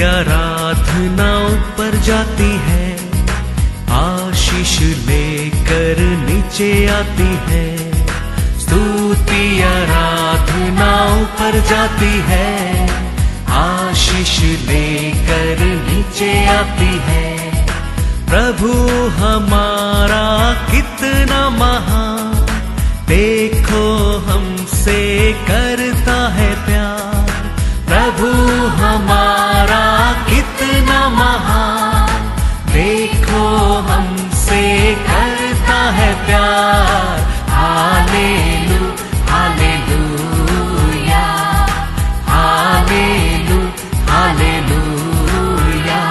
आराधना ऊपर जाती है, आशीष लेकर नीचे आती है। स्तुति आराधना ऊपर जाती है, आशीष लेकर नीचे आती है। प्रभु हमारा कितना महान, देखो हमसे करता है प्यार। प्रभु हमारा कितना महान, देखो हमसे करता है प्यार। हालेलू हालेलूया, हालेलू हालेलूया।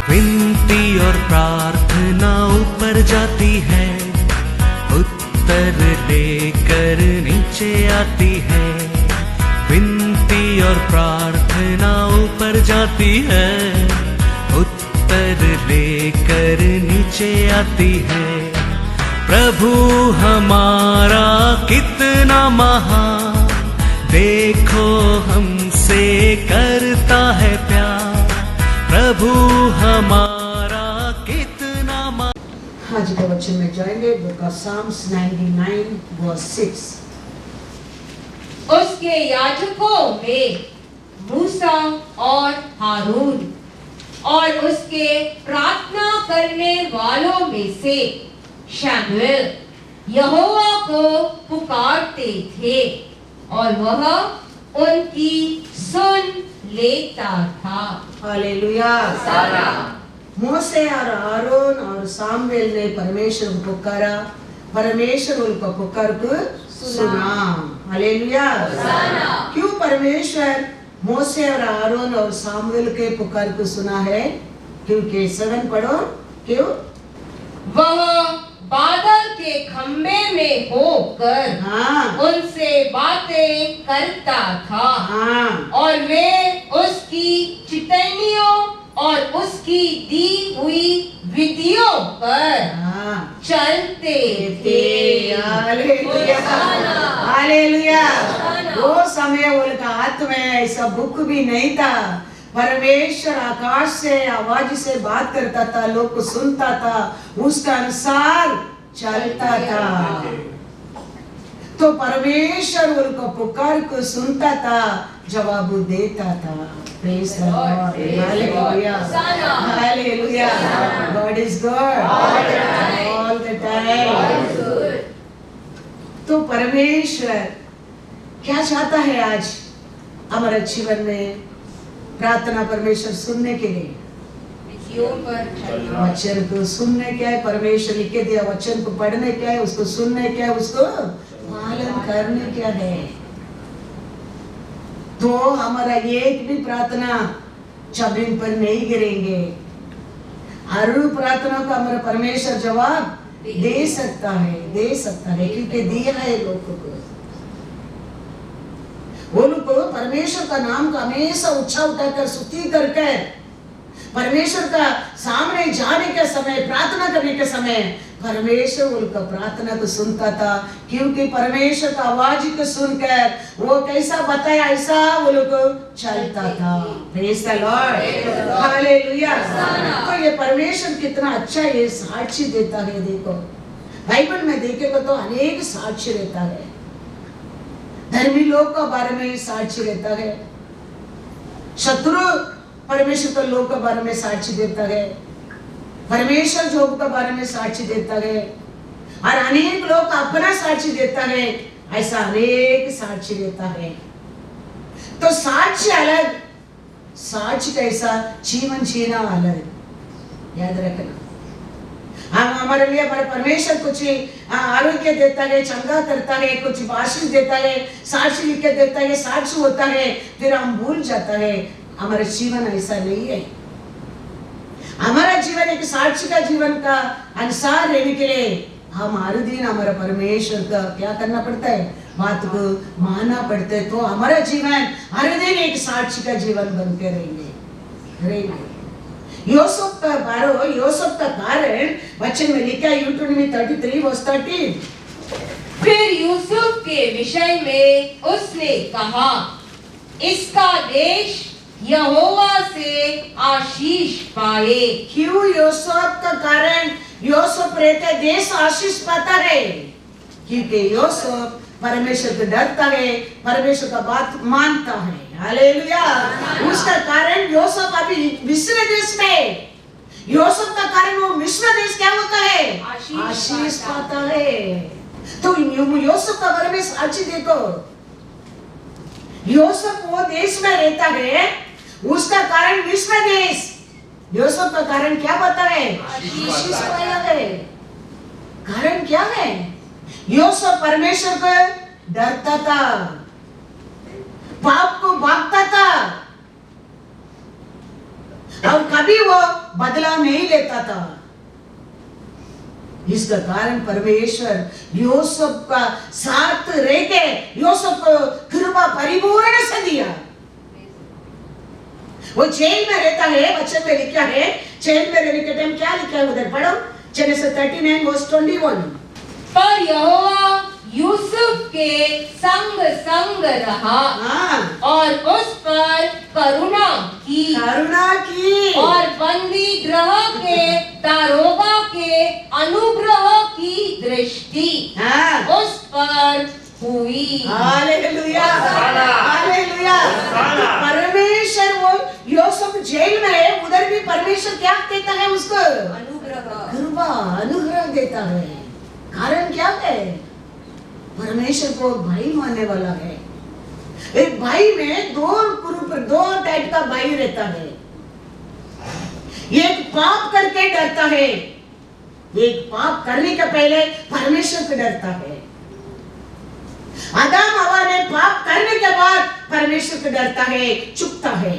विनती और प्रार्थना ऊपर जाती है, उत्तर लेकर नीचे आती है। विनती और प्रार्थना ऊपर जाती है, उत्तर लेकर नीचे आती है। प्रभु हमारा कितना महान, देखो हमसे करता है प्यार। प्रभु हमारा कितना महान। आज के वचन में जाएंगे, बुक ऑफ साम्स 99 वर्स 6। उसके याजकों में मूसा और हारून, और उसके प्रार्थना करने वालों में से शमूएल यहोवा को पुकारते थे, और वह उनकी सुन लेता था। हालेलुया। मूसा और हारून और सामुएल ने परमेश्वर को पुकारा, परमेश्वर उनका पुकार को सुना। हालेलुया। क्यों परमेश्वर मूसा और हारून और सामुएल के पुकार को सुना है? क्योंकि 7 पढ़ो, क्यों? वह बादल के खंबे में होकर उनसे बातें करता था, और वे उसकी चितौनियों और उसकी दी हुई विधियों पर चलते थे। Hallelujah hallelujah. वो समय उनका हाथ में ऐसा बुक भी नहीं था। परमेश्वर आकाश से आवाज से बात करता था, लोग को सुनता था, उसका अनुसार चलता था। तो परमेश्वर उनको पुकार को सुनता था, जवाब देता था। Praise the Lord. Hallelujah. Hallelujah. God is good all the time. तो परमेश्वर क्या चाहता है आज हमारे जीवन में? प्रार्थना परमेश्वर सुनने के लिए, वचन को सुनने क्या है, परमेश्वर लिख के दिया वचन को पढ़ने क्या है, उसको सुनने क्या है, उसको पालन करने क्या है। तो हमारा एक भी प्रार्थना जमीन पर नहीं गिरेंगे। हर प्रार्थना को हमारा परमेश्वर जवाब दे सकता है, क्योंकि दिया है लोगों को। वो लोग परमेश्वर का नाम का हमेशा उठाकर स्तुति करके परमेश्वर का सामने जाने के समय, प्रार्थना करने के समय परमेश्वर उनका प्रार्थना को सुनता था, क्योंकि परमेश्वर का आवाज को सुनकर वो कैसा बताया ऐसा वो लोग चलता था। Praise the Lord. हालेलुया। तो ये परमेश्वर कितना अच्छा ये साक्षी देता है। देखो बाइबल में देखेगा तो अनेक साक्षी रहता है। धर्मी लोग का बारे में साक्षी रहता है, शत्रु परमेश्वर के लोग के बारे में साक्षी देता है, परमेश्वर जोब के बारे में साक्षी देता है, और अनेक लोग अपना साक्षी देता है। ऐसा अनेक साक्षी देता है। तो साक्षी अलग, साक्षी कैसा जीवन जीना अलग। याद रखना, हम हमारे लिए हमारे परमेश्वर कुछ आरोग्य देता है, चंगा करता है, कुछ आशीष देता है, साक्षी लिख के देता है, साक्षी होता है, फिर हम भूल जाता है। हमारा जीवन ऐसा नहीं है। हमारा जीवन एक साक्षी का जीवन का अनुसार रहने के लिए हम हर दिन हमारा परमेश्वर का क्या करना पड़ता है, बात को मानना पड़ता है। तो हमारा जीवन हर दिन एक साक्षी का जीवन बन के रहेंगे। यूसुफ का बारो यूसुफ का कारण वचन में लिखा है यूट्यूब 33 वर्स 13। फिर यूसुफ के विषय में उसने कहा, इसका देश यहोवा से आशीष पाए। क्यों यूसुफ का कारण यूसुफ रहते देश आशीष पाता है? क्योंकि यूसुफ परमेश्वर को डरता है, परमेश्वर का बात मानता है। हालेलुया। उसका कारण यूसुफ अभी मिस्र देश में, यूसुफ का कारण वो मिस्र देश क्या होता है? आशीष पाता है। तो यूसुफ का बारे में साची देखो, यूसुफ वो देश में रहता है, उसका कारण मिस्र देश, यूसुफ का कारण क्या पता है? आशीष पाया है। कारण क्या है? यूसुफ परमेश्वर को डरता था, पाप को भागता था और कभी वो बदला नहीं लेता था। इसका कारण परमेश्वर यूसुफ का साथ रह के यूसुफ को कृपा परिपूर्ण से दिया। वो जेल में रहता है, वचन में लिखा है, जेल में रहने के टाइम क्या लिखा है उधर पढ़ो, जेनेसिस 39 वर्स 21। पर यहोवा यूसुफ के संग संग रहा और उस पर करुणा की और बंदी गृह के दारोगा के अनुग्रह की दृष्टि उस पर हुई। Hallelujah, hallelujah. परमेश्वर वो यूसुफ जेल में है, उधर भी परमेश्वर क्या देता है उसको? कृपा अनुग्रह देता है। कारण क्या है? परमेश्वर को भाई मानने वाला है। एक भाई में दो टाइप का भाई रहता है। एक पाप करके डरता है, एक पाप करने के पहले परमेश्वर को डरता है। आदम हवा ने पाप करने के बाद परमेश्वर को डरता है, चुपता है।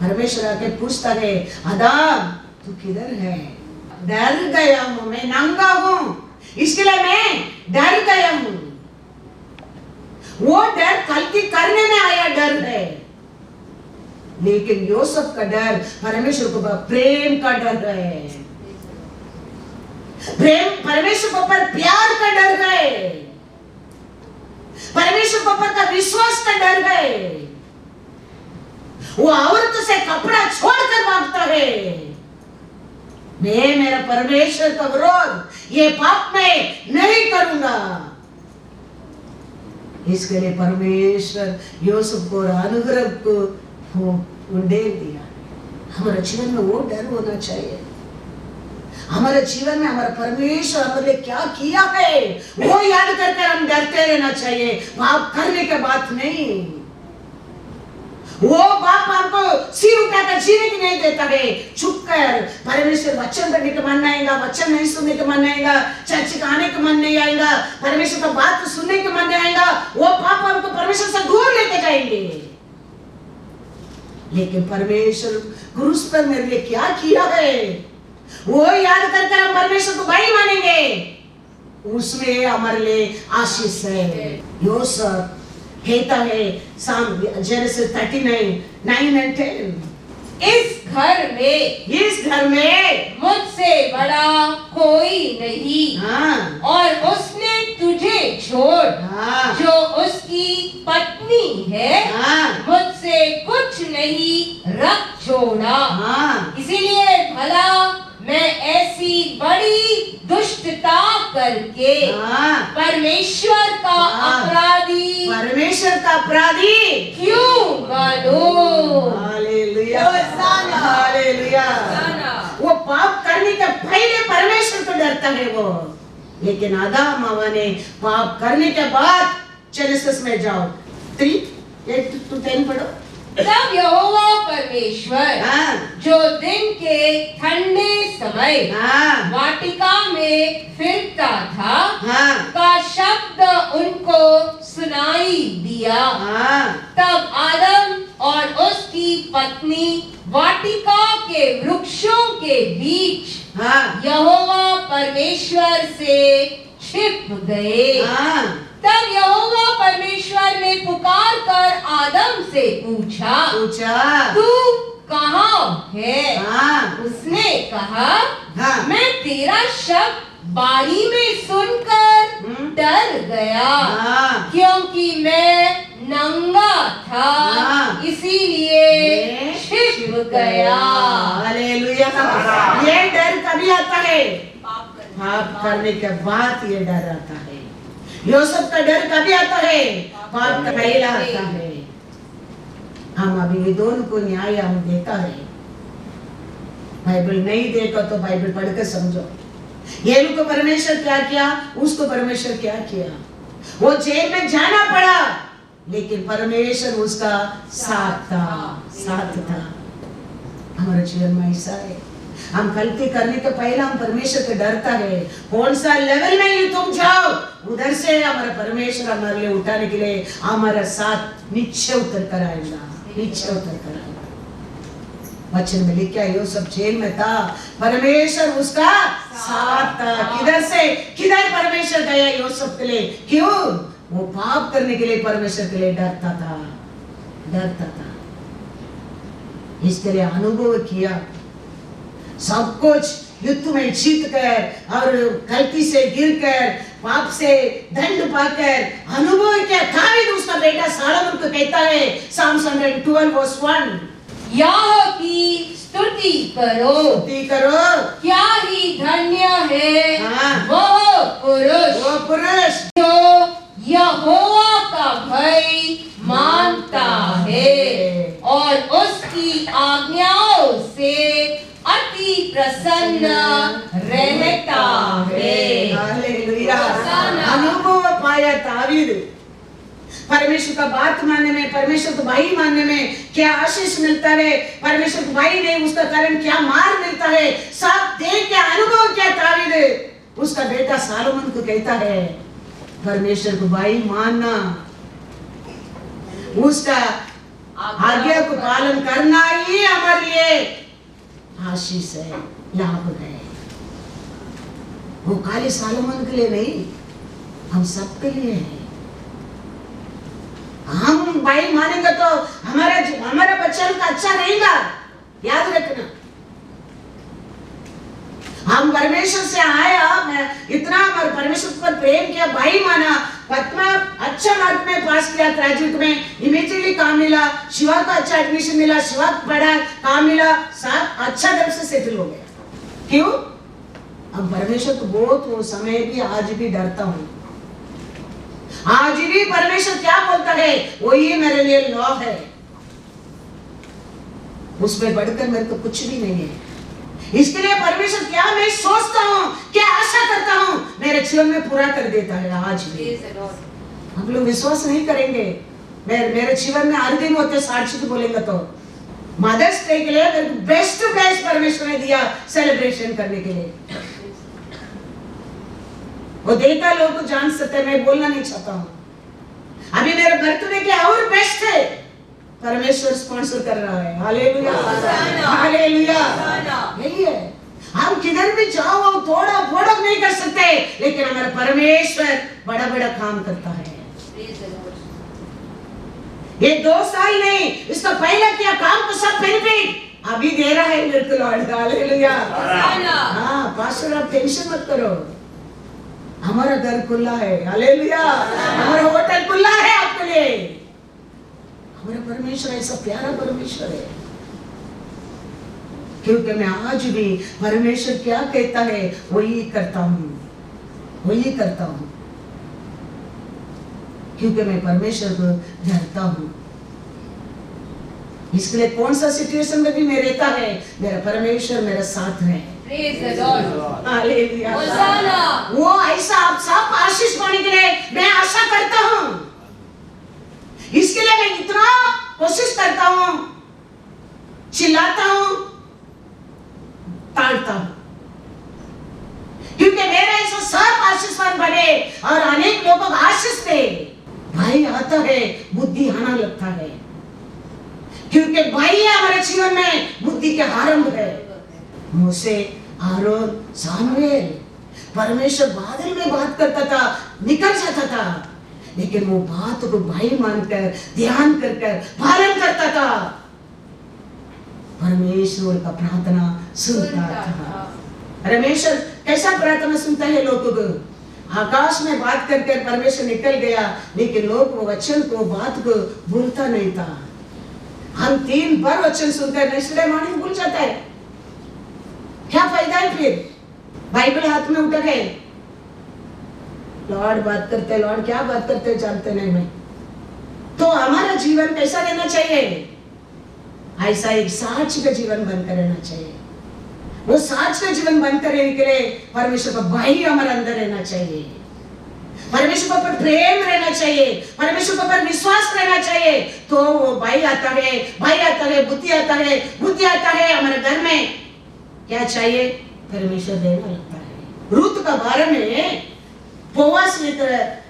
परमेश्वर आके पूछता है, आदम तू किधर है? डर गया हूं, मैं नंगा हूं, इसके लिए मैं डर गया हूं। वो डर गलती करने में आया डर है, लेकिन यूसुफ का डर परमेश्वर को प्रेम का डर है। प्रेम परमेश्वर को पर प्यार का डर है, परमेश्वर को पर का विश्वास का डर है। वो औरत से कपड़ा छोड़कर भागता है, मैं मेरा परमेश्वर का विरोध ये पाप में नहीं करूंगा। इसके लिए परमेश्वर यूसुफ को अनुग्रह को दे दिया। हमारे जीवन में वो डर होना चाहिए। हमारे जीवन में हमारा परमेश्वर हमारे लिए क्या किया है वो याद करके हम डरते रहना चाहिए, पाप करने के बाद नहीं। वो बाप हमको सिर उठाकर जीने की नहीं देता है। चुप कर, परमेश्वर वचन पढ़ने का मन नहीं आएगा, वचन नहीं सुनने का मन नहीं आएगा, चर्च का आने का मन नहीं आएगा, परमेश्वर का बात सुनने का मन नहीं आएगा। वो पाप हमको परमेश्वर से दूर लेके जाएंगे। लेकिन परमेश्वर क्रूस पर मेरे लिए क्या किया है वो याद करके हम परमेश्वर को भाई मानेंगे, उसमें हमारे लिए आशीष है। यूसुफ कहता है जेनेसिस 39:9 and 10, इस घर में मुझसे बड़ा कोई नहीं और उसने तुझे छोड़ जो उसकी पत्नी है मुझसे कुछ नहीं रख छोड़ा। इसीलिए भला मैं ऐसी बड़ी दुष्टता करके परमेश्वर का अपराधी क्यों बनूं? Hallelujah, hallelujah. वो पाप करने के पहले परमेश्वर को डरता है वो, लेकिन आदम हवा ने पाप करने के बाद जेनेसिस में जाओ 3:8-10 पढ़ो। तब यहोवा परमेश्वर जो दिन के ठंडे समय वाटिका में फिरता था का शब्द उनको सुनाई दिया। तब आदम और उसकी पत्नी वाटिका के वृक्षों के बीच यहोवा परमेश्वर से छिप गए। तब यहोवा परमेश्वर ने पुकार कर आदम से पूछा तू कहाँ है? उसने कहा, मैं तेरा शब्द बारी में सुनकर डर गया, क्योंकि मैं नंगा था, इसीलिए छिप गया। हालेलुया। ये डर कभी आता है? पाप करने के बाद ये डर आता है। यूसुफ का डर कभी आता है? पाप का पहला आता है। हम अभी ये दोनों को न्याय हम देखा है। बाइबल नहीं देखा तो बाइबल पढ़कर समझो। ये लोग को परमेश्वर क्या किया, उसको परमेश्वर क्या किया। वो जेल में जाना पड़ा, लेकिन परमेश्वर उसका साथ था। हमारे जीवन में ऐसा है, हम गलती करने के पहले हम परमेश्वर से डरता है। कौन सा लेवल में ही तुम जाओ, उधर से हमारा परमेश्वर हमारे लिए उठाने के लिए हमारा साथ नीचे उतर कर आएगा, नीचे उतर कर आएगा। वचन में लिखा है, यूसुफ जेल में था, परमेश्वर उसका साथ था। किधर से किधर परमेश्वर गया यूसुफ के लिए? क्यों? वो पाप करने के लिए परमेश्वर के लिए डरता था। इसके लिए अनुभव किया, सब कुछ युद्ध में जीत कर और गलती से गिरकर पाप से दंड पाकर अनुभव किया। दाऊद उसका बेटा सोलोमन को कहता है, Psalm 112 verse 1, यहोवा की स्तुति करो, क्या ही धन्य है वो पुरुष जो यहोवा का भय मानता है और उसकी आज्ञाओं से अति प्रसन्न रहता है। हालेलुया। अनुभव पाया दाऊद। परमेश्वर का बात मानने में, परमेश्वर को भाई मानने में क्या आशीष मिलता है, परमेश्वर को भाई नहीं उसका कारण क्या मार मिलता है, सब देख के अनुभव क्या दाऊद उसका बेटा सोलोमन को कहता है, परमेश्वर को भाई मानना, उसका आज्ञा को पालन करना ही हमारे लिए आशीष है, लाभ है। वो खाली सोलोमन के लिए नहीं, हम सबके लिए है। हम भाई मानेंगे तो हमारा बच्चा का अच्छा रहेगा, याद रखना। हम परमेश्वर से आया, मैं इतना परमेश्वर पर प्रेम किया, भाई माना, पत्मा अच्छा मार्क में पास किया, ग्रेजुएट में इमीडिएटली काम मिला, शिवा का अच्छा एडमिशन मिला, शिवा पढ़ा, काम मिला, सब अच्छा तरफ से सेटल हो गया। क्यों? हम परमेश्वर को बहुत वो समय भी आज भी डरता हूँ। आज भी परमेश्वर क्या बोलता है वही मेरे लिए लॉ है, उसमें बढ़कर मेरे को कुछ भी नहीं है। इसके लिए परमेश्वर क्या मैं सोचता हूँ, क्या आशा करता हूँ, मेरे जीवन में पूरा कर देता है। आज भी हम लोग विश्वास नहीं करेंगे, मेरे जीवन में हर दिन होते साक्षी बोलेंगे तो मदर्स डे के लिए मेरे को बेस्ट परमेश्वर ने दिया सेलिब्रेशन करने के लिए। वो देखा लोग जान सकते, मैं बोलना नहीं चाहता हूँ। अभी मेरे बर्थडे के और बेस्ट है, परमेश्वर स्पॉन्सर कर रहा है। Hallelujah, hallelujah. यही है, हम किधर भी जाओ थोड़ा थोड़ा नहीं कर सकते, लेकिन हमारा परमेश्वर बड़ा बड़ा काम करता है। ये 2 साल नहीं, इसका पहला किया काम को सब बेनिफिट अभी दे रहा है मेरे को लॉर्ड। हालेलुया। हाँ पास्टर, आप टेंशन मत करो, हमारा घर खुला है। हालेलुया। हमारा होटल खुला है आपके लिए। हमारा परमेश्वर ऐसा प्यारा परमेश्वर है, क्योंकि मैं आज भी परमेश्वर क्या कहता है वही करता हूँ, वही करता हूँ, क्योंकि मैं परमेश्वर को डरता हूँ। इसके लिए कौन सा सिचुएशन में भी मैं रहता है, मेरा परमेश्वर मेरा साथ है। हालेलुया। वो ऐसा आप सब आशीष पाने के लिए मैं आशा करता हूँ। इसके लिए मैं इतना कोशिश करता हूँ, चिल्लाता हूँ, ताड़ता हूँ, क्योंकि मेरा ऐसा सब आशीषवान बने और अनेक लोगों को आशीष दे। भाई आता है, बुद्धि आना लगता है, क्योंकि भाई हमारे जीवन में बुद्धि के आरंभ है। मूसे, आरोन, सामुएल, परमेश्वर बादल में बात करता था, निकल जाता था, लेकिन वो बात को भाई मानकर ध्यान कर पालन करता था। परमेश्वर का प्रार्थना सुनता था। परमेश्वर कैसा प्रार्थना सुनता है लोगों को? आकाश में बात करके परमेश्वर निकल गया, लेकिन लोग वो वचन को, बात को भूलता नहीं था। हम 3 बार वचन सुनकर नेक्स्ट डे मॉर्निंग भूल जाता है। क्या फायदा है फिर? बाइबल हाथ में उठा गए, लॉर्ड बात करते, लॉर्ड क्या बात करते जानते नहीं मैं। तो हमारा जीवन कैसा रहना चाहिए? ऐसा एक साक्ष्य का जीवन बनकर रहना चाहिए। वो साक्ष्य का जीवन बनकर रहने के लिए परमेश्वर का भय हमारे अंदर रहना चाहिए, परमेश्वर के ऊपर प्रेम रहना चाहिए, परमेश्वर के ऊपर विश्वास रहना चाहिए। तो वो भय आता है, भय आता है, बुद्धि आता है, बुद्धि आता है। हमारे घर में क्या चाहिए? परमेश्वर देना लगता है। रूत का बारे में बोअज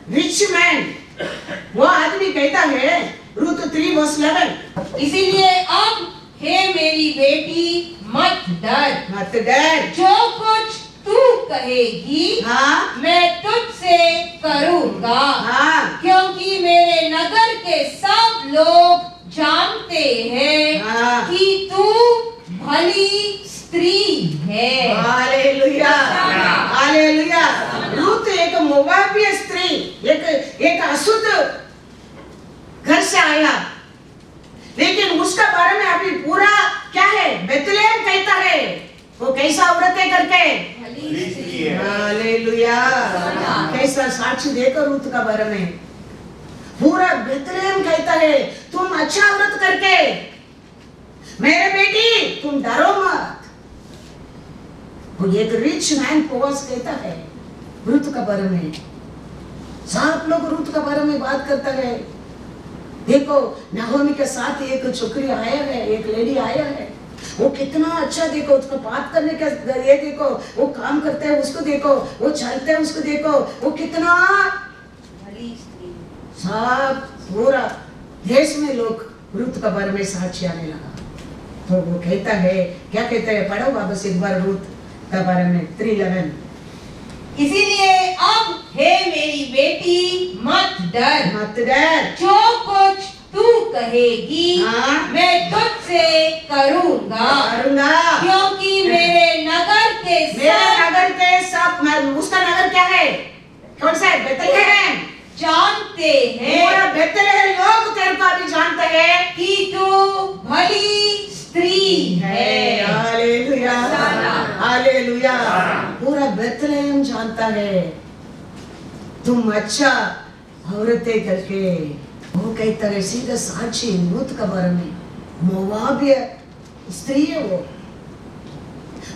रिच मैन, वो आदमी कहता है, रूत 3:11, इसीलिए अब हे मेरी बेटी मत डर, मत डर, जो कुछ तू कहेगी हाँ, मैं तुझसे करूंगा, हाँ, क्योंकि मेरे नगर के सब लोग जानते हैं हाँ, कि तू भली स्त्री है। Hallelujah, hallelujah. रूत एक मोआबी स्त्री, एक अशुद्ध घर से आया, लेकिन उसका बारे में अभी पूरा क्या है? बेतलेहम कहता है। वो कैसा औरत है करके? भली स्त्री है। हालेलुया। कैसा साक्ष्य देकर रूत का बारे में पूरा बेतलेहम कहता है, तुम अच्छा औरत करके, मेरे बेटी तुम डरो मत। वो एक रिच मैन बोअज कहता है रूत का बारे में। सब लोग रूत का बारे में बात करता है। देखो नाहोमी के साथ एक छोकरी आया है, एक लेडी आया है, वो कितना अच्छा, देखो उसको बात करने का ये देखो, वो काम करते हैं उसको देखो, वो चलते हैं उसको देखो, वो कितना भली स्त्री। सब पूरा देश में लोग रूत का बारे में साक्ष्य आने लगा। तो वो कहता है, क्या कहता है? पढ़ो वापस एक बार रूत का बारे में 3:11। इसीलिए अब हे मेरी बेटी मत डर, मत डर, जो कुछ तू कहेगी हाँ, मैं तुझसे करूंगा, करूंगा, क्योंकि मेरे नगर के सब उसका नगर क्या है? कौन सा है? बेतलेहम। जानते हैं पूरा बेतलेहम लोग तेरे को अभी जानते हैं कि तू भली स्त्री है। Hallelujah, hallelujah. पूरा बेतलेहम जानता है तुम अच्छा औरतें करके। वो कहता है सीधा साक्षी रूत का बारे में, मोआबी स्त्री है वो।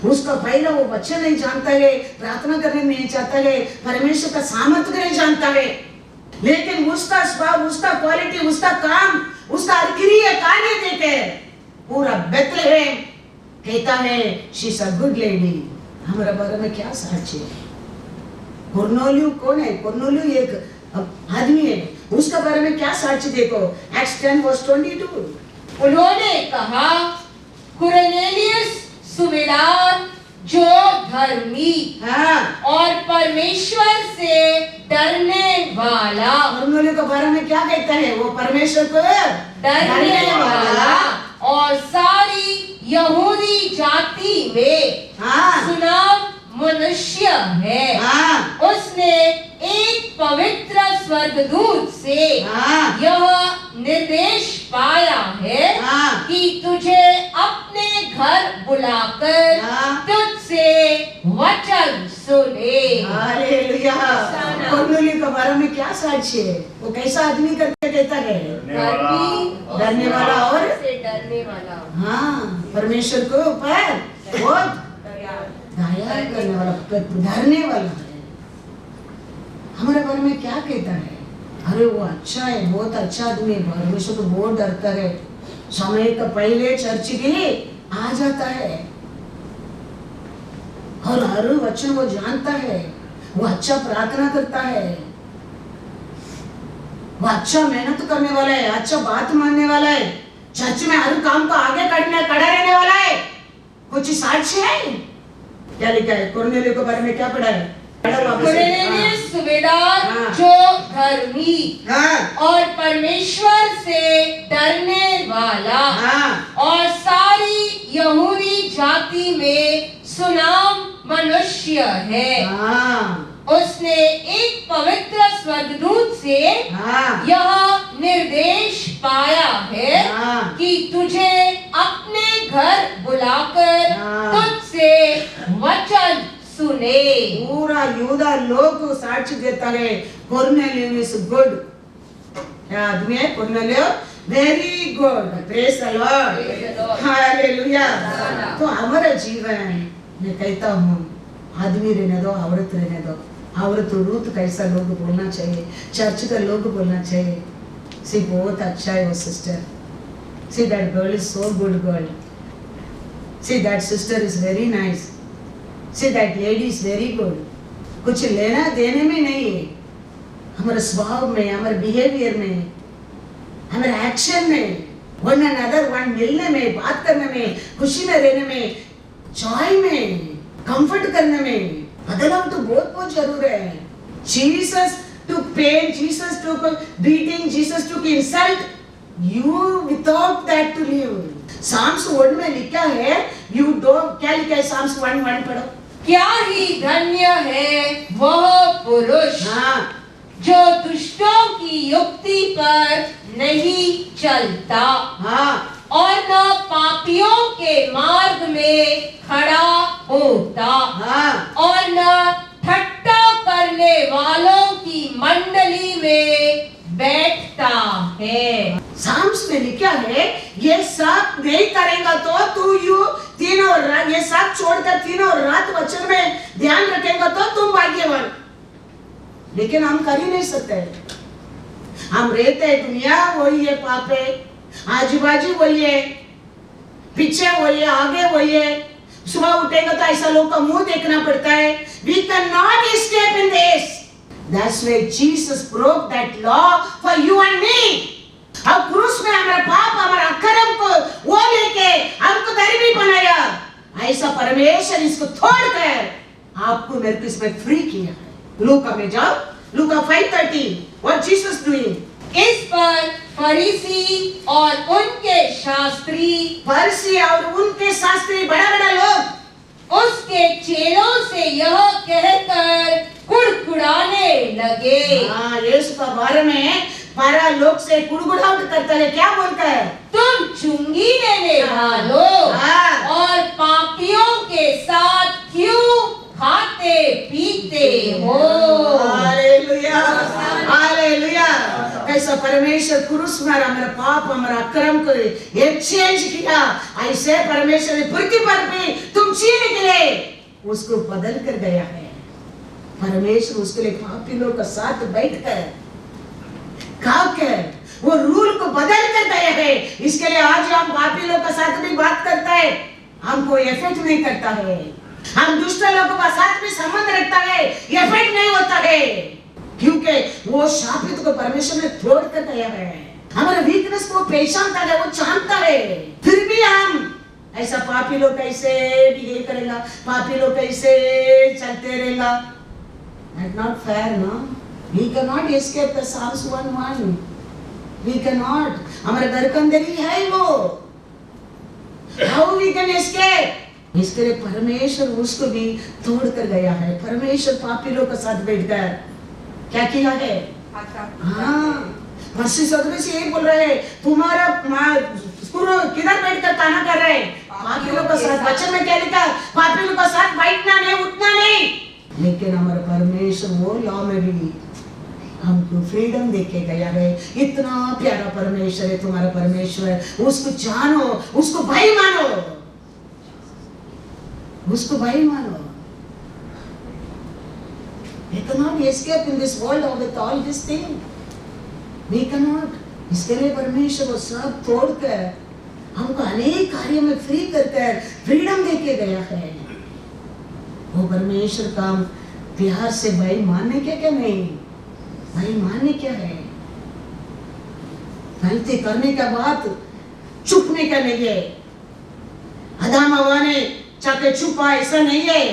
उसका पहला वो बच्चा नहीं जानता है, प्रार्थना करने नहीं चाहता है, परमेश्वर का सामर्थ्य नहीं जानता है, लेकिन उसका स्वभाव, उसका क्वालिटी, उसका काम, उसका क्रिया कार्य देखे पूरा बेतलेहम कहता है she is a good lady. हमारे बारे में क्या साक्षी है? कुरनेलियस कौन है? कुरनेलियस एक आदमी है, उसका बारे में क्या साक्षी देखो, एक्ट्स 10:22। उन्होंने कहा, कुरनेलियस सूबेदार जो धर्मी और परमेश्वर से डरने वाला। कुरनेलियस के बारे में क्या कहता है? वो परमेश्वर को डरने वाला और सारी यहूदी जाति में सुनाम मनुष्य है। उसने एक पवित्र स्वर्गदूत से यह निर्देश पाया है कि तुझे अपने घर बुलाकर तुझसे वचन सुने। हालेलुया। कुरनेलियस के बारे में क्या साक्ष्य है? वो कैसा आदमी करके कहता है? डरने वाला और डरने वाला। हाँ, परमेश्वर को ऊपर बहुत दया करने वाला, डरने वाला है। हमारे बारे में क्या कहता है? अरे वो अच्छा है, बहुत अच्छा आदमी है, परमेश्वर को बहुत डरता है, समय का पहले चर्च के आ जाता है और हर वचन वो जानता है, वो अच्छा प्रार्थना करता है, वो अच्छा मेहनत करने वाला है, अच्छा बात मानने वाला है, चर्च में हर काम को आगे खड़ा रहने वाला है। कुछ साक्ष्य है? क्या लिखा है? कुरनेलियस के बारे में क्या पढ़ा है? कुरनेलियस सूबेदार जो धर्मी और परमेश्वर से डरने वाला और सारी जाति में सुनाम मनुष्य है। हाँ उसने एक पवित्र स्वर्गदूत से हाँ यह निर्देश पाया है हाँ। कि तुझे अपने घर बुलाकर हाँ। तुझसे वचन सुने। पूरा यूदा लोग साक्ष्य देता है, कोर्नेलियस इज गुड। क्या आदमी है Cornelius? Very good. Praise the Lord, hallelujah. तो हमारा जीवन, मैं कहता हूँ, आदमी रहने दो, औरत रहने दो। औरत रूत कैसा लोग बोलना चाहिए, चर्च का लोग बोलना चाहिए, सी बहुत अच्छा है वो sister, see that girl is so good girl, see that sister is very nice, see that lady is very good. कुछ लेना देने में नहीं है, हमारे स्वभाव में, हमारे बिहेवियर में, हमारे एक्शन में, वन अनदर वन मिलने में, बात करने में, खुशी में रहने में, जॉय में, कंफर्ट करने में बदलाव तो बहुत बहुत जरूर है। Jesus took pain, Jesus took beating, Jesus took insult, you without that to live. Psalms 1 में लिखा है, you don't, क्या लिखा है Psalms 1:1 पढ़ो। क्या ही धन्य है वह पुरुष हाँ जो दुष्टों की युक्ति पर नहीं चलता हाँ और न पापियों के मार्ग में खड़ा होता हाँ और न ठट्टा करने वालों की मंडली में बैठता है। साम्स में लिखा है, ये सब नहीं करेगा तो तू यू तीनों रात, ये सब छोड़कर तीनों रात वचन में ध्यान रखेगा तो तुम भाग्यवान। लेकिन हम कर ही नहीं सकते, हम रहते हैं दुनिया वही है, पाप है, आजू बाजू वही है, पीछे वही है, आगे वही है। सुबह उठेगा तो ऐसा लोग का मुंह देखना पड़ता है। We cannot escape in this. That's why Jesus broke that law for you and me. अब क्रूस में हमारा पाप, हमारा अकर्म को वो लेके हमको धर्मी बनाया। ऐसा परमेश्वर इसको तोड़कर आपको मेरे को इसमें फ्री किया है। लूका में जाओ, लूका 5:30. What Jesus doing? इस पर फरीसी और उनके शास्त्री, फरीसी और उनके शास्त्री, बड़ा बड़ा लोग उसके चेलों से यह कहकर कुड़कुड़ाने लगे। हाँ, यीशु का बारे में बारह लोग से कुड़कुड़ाहट करता है। क्या बोलता है? तुम चुंगी लेने वालों हाँ। और पापियों के साथ क्यों खाते पीते हो? Hallelujah, hallelujah. कैसा परमेश्वर क्रूस में हमारा पाप, हमारा अक्रम को एक्सचेंज किया, ऐसे परमेश्वर ने पृथ्वी पर भी तुम जीने के लिए उसको बदल कर गया है। परमेश्वर उसके लिए पापी लोग का साथ बैठकर खाकर वो रूल को बदल कर गया है। इसके लिए आज हम पापी लोग का साथ भी बात करता है, हमको इफेक्ट नहीं करता है। हम दुष्ट लोगों का साथ भी संबंध रखता है, इफेक्ट नहीं होता है, क्योंकि वो शापित को परमेश्वर ने तोड़ कर गया है। हमारे वीकनेस को पहचानता है, वो जानता है। फिर भी हम ऐसा पापी लोग कैसे बिहेव करेगा, पापी लोग कैसे चलते रहेगा। That's not fair, no? We cannot escape the Psalms 1:1. We cannot. हमारे घर के अंदर ही है वो। How we can escape? इसके लिए परमेश्वर उसको भी तोड़ कर गया है। परमेश्वर पापी लोग के साथ बैठ कर क्या किया है? हाँ, वर्षी सदमे से यही बोल रहे हैं, तुम्हारा किधर बैठ कर ताना कर रहे हैं? पापी लोग के साथ। वचन में क्या लिखा? पापी लोग के साथ बैठना नहीं, उठना नहीं। लेकिन हमारा परमेश्वर वो लॉ में भी हमको फ्रीडम देके गया है। इतना प्यारा परमेश्वर है तुम्हारा परमेश्वर। उसको जानो, उसको भाई मानो, उसको भाई मानो। We cannot escape in this world with all this thing. We cannot. इसके लिए परमेश्वर वो सब तोड़कर हमको अनेक कार्यों में फ्री कर फ्रीडम देके गया है। वो परमेश्वर का प्यार से भाई मानने क्या नहीं, भाई मानने क्या है? गलती करने का बात चुपने का नहीं है। आदम हवा ने चाके छुपा, ऐसा नहीं है।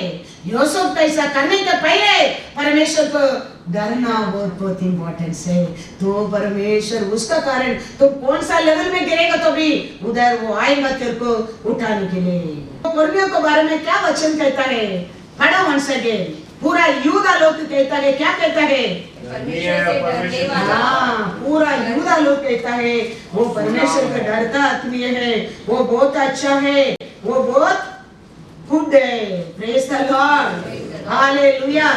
यूसुफ ऐसा करने के पहले परमेश्वर को डरना बहुत बहुत इंपॉर्टेंस है। तो परमेश्वर उसका कारण तो कौन सा लेवल में गिरेगा तो भी उधर वो आएगा तेरे को उठाने के लिए। तो पुर्नियों के बारे में क्या वचन कहता है, पढ़ो वंस अगेन। पूरा यूदा लोग कहता है, क्या कहता है, परमेश्वर से डरने वाला। हाँ, पूरा यूदा लोग कहता है वो परमेश्वर का डरता आत्मीय है, वो बहुत अच्छा है, वो बहुत गुड है। Praise the Lord, hallelujah.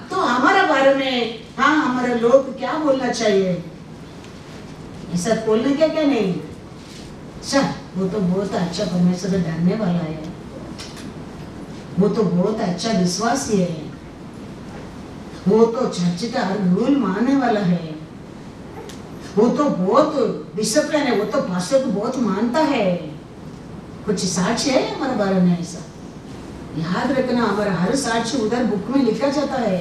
तो हमारे बारे में हाँ हमारे लोग क्या बोलना चाहिए, ऐसा बोलने क्या क्या नहीं, अच्छा वो तो बहुत अच्छा परमेश्वर से डरने वाला है, वो तो बहुत अच्छा विश्वासी है, वो तो चर्च का हर रूल मानने वाला है, वो तो बहुत डिसिप्लिन है, वो तो पास्टर को बहुत मानता है। कुछ साक्ष्य है हमारे बारे में ऐसा, याद रखना हमारा हर साक्ष्य उधर बुक में लिखा जाता है।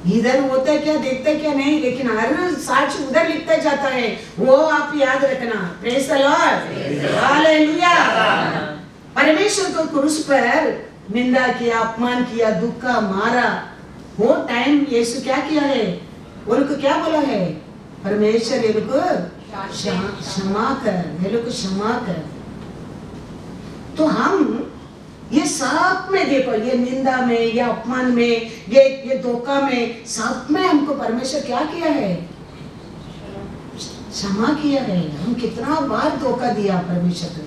इधर होता है क्या, देखते क्या नहीं, लेकिन हर साक्ष्य उधर लिखता जाता है, वो आप याद रखना। Praise the Lord, hallelujah. परमेश्वर को क्रूस पर निंदा किया, अपमान किया, दुख का मारा, वो टाइम यीशु क्या किया है, उनको क्या बोला है, परमेश्वर ये लोग क्षमा कर, ये लोग क्षमा कर। तो हम ये सब में देखो, ये निंदा में, ये अपमान में, ये धोखा में, सब में हमको परमेश्वर क्या किया है, क्षमा किया है। हम कितना बार धोखा दिया परमेश्वर को,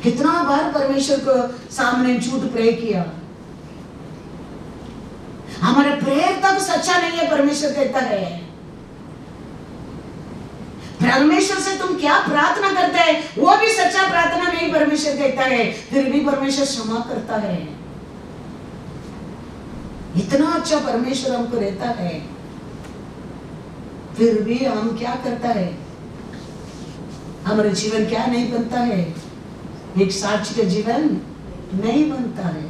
कितना बार परमेश्वर को सामने झूठ प्रे किया, हमारे प्रेयर तक सच्चा नहीं है। परमेश्वर कहता है, परमेश्वर से तुम क्या प्रार्थना करते हैं वो भी सच्चा प्रार्थना नहीं, परमेश्वर कहता है, फिर भी परमेश्वर क्षमा करता है। इतना अच्छा परमेश्वर हमको रहता है, फिर भी हम क्या करता है, हमारा जीवन क्या नहीं बनता है, एक साक्ष्य का जीवन नहीं बनता है,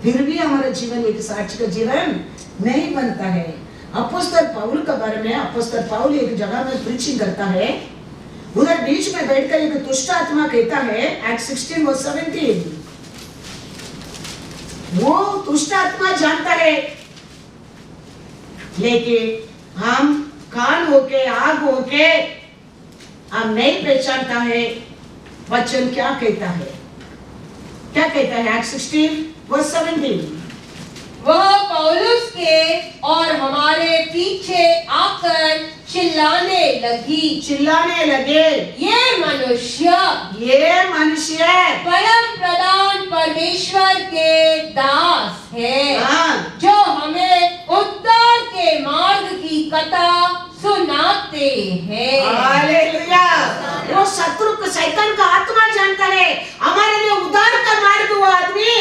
फिर भी हमारा जीवन एक साक्ष्य का जीवन नहीं बनता है। अपोस्तल पौल के बारे में, अपोस्तल पौल एक जगह में प्रीचिंग करता है, उधर बीच में बैठकर एक दुष्ट आत्मा कहता है, Acts 16:17, वो दुष्ट आत्मा जानता है, लेकिन हम कान होके, आग होके हम नहीं पहचानता है वचन क्या कहता है, क्या कहता है। Acts 16:17, वह पौलुस के और हमारे पीछे आकर चिल्लाने लगे, ये मनुष्य परम प्रधान परमेश्वर के दास है, जो हमें उद्धार के मार्ग की कथा सुनाते हैं। हालेलुया। वो शत्रु को, शैतान का आत्मा जानता है, हमारे लिए उद्धार का मार्ग वो आदमी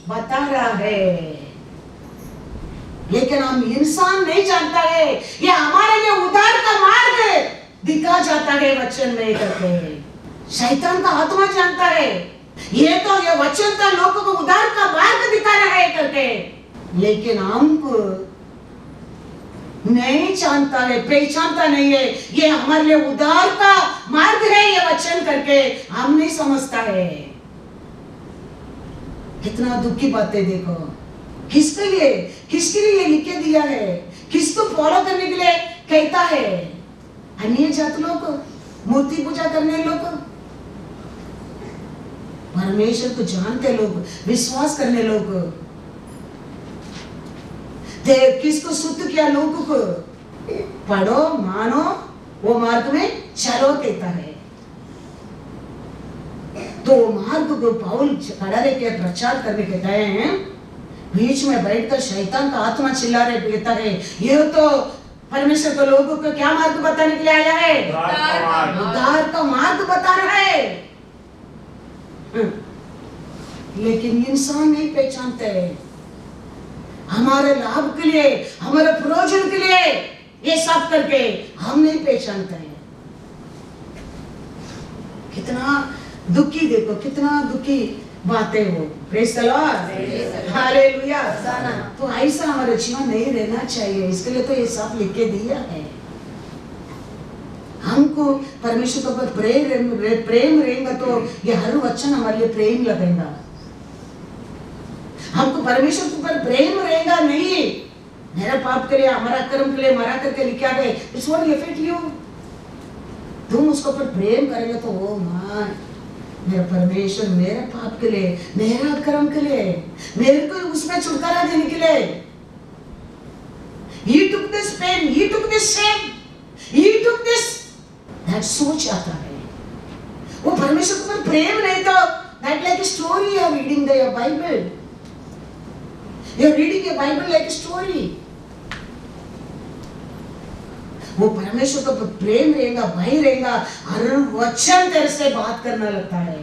बता रहा है, लेकिन हम इंसान नहीं जानता है, ये हमारे लिए उद्धार का मार्ग दिखा जाता है वचन में करके। शैतान का आत्मा जानता है, ये तो ये वचन का लोगों को उद्धार का मार्ग दिखा रहा है करके, लेकिन हमको नहीं जानता है, पहचानता नहीं है, ये हमारे लिए उद्धार का मार्ग है ये वचन करके हम नहीं समझता है। कितना दुख की बातें देखो, किसके लिए लिख के दिया है, किसको फॉलो करने के लिए कहता है, अन्य जात लोग, मूर्ति पूजा करने लोग, परमेश्वर को जानते लोग, विश्वास करने लोग, किसको शुद्ध किया लोगों को, पढ़ो मानो वो मार्ग में चलो कहता है। तो मार्ग को पौल खड़ा रह के प्रचार करने के गए हैं, बीच में बैठकर शैतान का आत्मा चिल्ला रहे कहता है, ये तो परमेश्वर को लोगों को क्या मार्ग बताने के लिए आया है, उद्धार का मार्ग बता रहा है। लेकिन इंसान नहीं पहचानते, हमारे लाभ के लिए, हमारे प्रयोजन के लिए ये सब करके हम नहीं पहचानते हैं। कितना दुखी, देखो कितना दुखी बातें हो। Praise the Lord, hallelujah. तो ऐसा हमारा जीवन नहीं रहना चाहिए, इसके लिए तो ये सब लिख के दिया है। हमको परमेश्वर के ऊपर प्रेम रहेगा तो ये हर वचन हमारे लिए प्रेम लगेगा। हमको परमेश्वर के ऊपर प्रेम रहेगा नहीं, मेरे पाप के लिए, हमारा कर्म के लिए मरा करके लिखा गए, इट्स व्हाट अफेक्ट यू। तुम उसको पर प्रेम करेंगे तो ओ मां, मेरा परमेश्वर मेरे पाप के लिए, मेरा कर्म के लिए, मेरे को उसमें छुटकारा देने के लिए, he took this pain, he took this shame, he took this, that सोच आता है। वो परमेश्वर को पर प्रेम नहीं तो that like a story you are reading the Bible, you are reading a Bible like a story। वो परमेश्वर का प्रेम रहेगा, भय रहेगा, हर वचन तेरे से बात करना लगता है,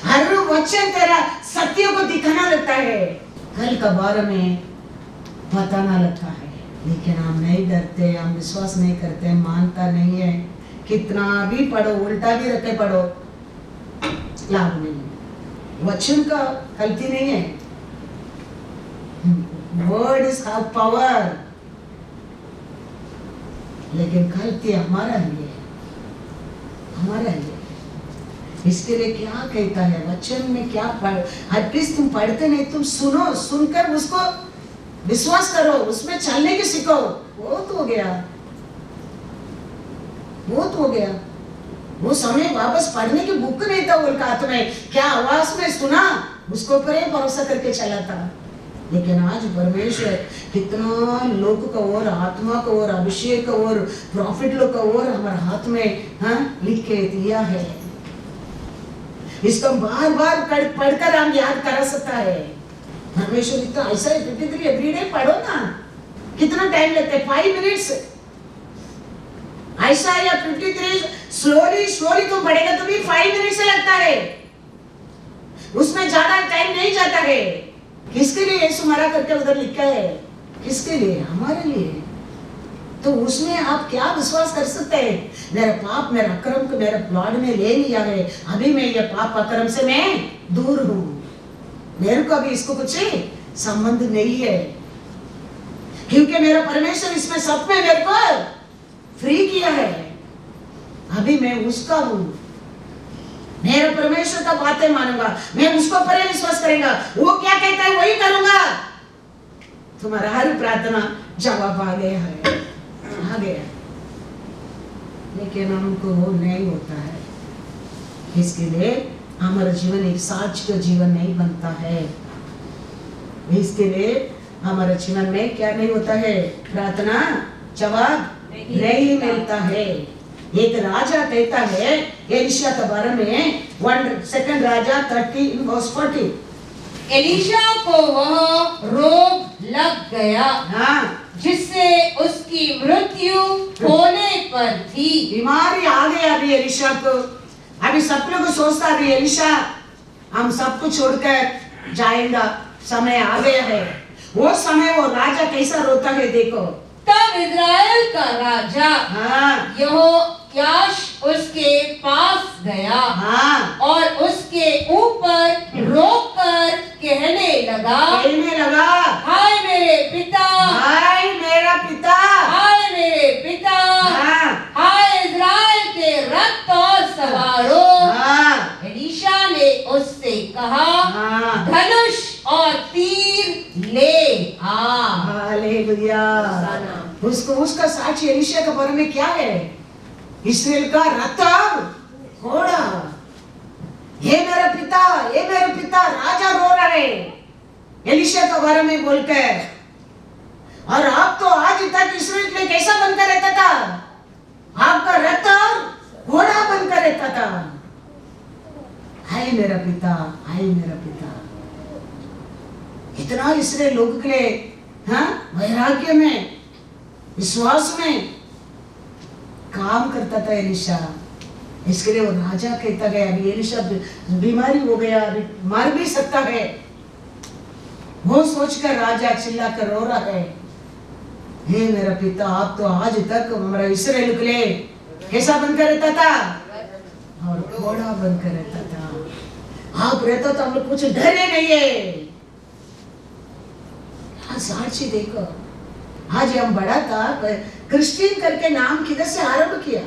हर वचन तेरा सत्य को दिखाना लगता है, कल का बारे में बताना लगता है। लेकिन हम नहीं डरते, हम विश्वास नहीं करते, मानता नहीं है, कितना भी पढ़ो, उल्टा भी रखे पढ़ो, लाभ नहीं। वचन का गलती नहीं है, वर्ड इज हैव पावर, लेकिन गलती हमारा ही है, हमारा ही है। इसके लिए क्या कहता है वचन में, क्या एटलीस्ट तुम पढ़ते नहीं, तुम सुनो, सुनकर उसको विश्वास करो, उसमें चलने की सीखो, बहुत हो गया, बहुत हो गया। वो समय वापस पढ़ने की बुक नहीं था उनका हाथ में, क्या आवाज में सुना, उसको पर ही भरोसा करके चला था। लेकिन आज परमेश्वर कितना लोग का और आत्मा का और अभिषेक का और प्रॉफिट लोग का और हमारे हाथ में लिख के दिया है। इसको बार बार पढ़कर हम याद करा सकता है। परमेश्वर इतना ऐसा 53 एवरीडे पढ़ो ना, कितना टाइम लगता है, 5 मिनट्स। ऐसा या 53 स्लोली तुम पढ़ेगा तो भी 5 मिनट से लगता है, उसमें ज्यादा टाइम नहीं जाता है। किसके लिए यीशु मरा करके उधर लिखा है, किसके लिए, हमारे लिए। तो उसमें आप क्या विश्वास कर सकते हैं, मेरा पाप मेरा अक्रम को मेरे लॉर्ड ने ले लिया है, अभी मैं ये पाप अक्रम से मैं दूर हूं, मेरे को अभी इसको कुछ संबंध नहीं है, क्योंकि मेरा परमेश्वर इसमें सब में मेरे को फ्री किया है, अभी मैं उसका हूं। मेरे परमेश्वर का बातें मानूंगा, मैं उसको पर विश्वास करेगा, वो क्या कहता है वही करूंगा, तुम्हारा हर प्रार्थना जवाब आ गया है, आ गया। लेकिन हमको वो नहीं होता है, इसके लिए हमारा जीवन एक साच का जीवन नहीं बनता है। इसके लिए हमारे जीवन में क्या नहीं होता है, प्रार्थना जवाब नहीं मिलता है। एक राजा कहता है एलिशा के बारे में, 2 राजा 30:40, एलिशा को वह रोग लग गया, जिससे उसकी मृत्यु होने पर थी। बीमारी आ गया अभी एलिशा को, अभी सब लोग सोचता अभी एलिशा हम सब कुछ छोड़कर जाएगा, समय आ गया है। वो समय वो राजा कैसा रोता है देखो। तब इज़राइल का राजा यहोयाश उसके पास गया और उसके ऊपर रोककर कहने लगा, हाय मेरे पिता, हाय मेरा पिता, हाय मेरे पिता, हाय इज़राइल के रथ और सवारों। एलीशा ने उससे कहा, धनुष और तीर ले आ। हालेलुया। उसका साक्षी एलीशा के बारे में क्या है, इस्राएल का रथ और घोड़ा। ये मेरा पिता, ये मेरा पिता, राजा रो रहा है एलीशा के बारे में बोलकर। और आप तो आज तक इस्राएल में कैसा बनकर रहता था, आपका रथ और घोड़ा बनकर रहता था। हाय मेरा पिता, हाय मेरा पिता। इतना इस्राएल लोगों के लिए वैराग्य में, विश्वास में काम करता था एलीशा। इसके लिए वो राजा कहता गया, अभी एलीशा बीमारी हो गया, अभी मर भी सकता है। वो सोचकर राजा चिल्ला कर रो रहा है, हे मेरा पिता, आप तो आज तक हमारा इस्राएल के लिए कैसा बनकर रहता था, और घोड़ा बनकर रहता था। आप रहता तो हम लोग कुछ डरे नहीं है। साक्षी देखो, आज हम बड़ा था क्रिश्चियन करके नाम किधर से आरंभ किया,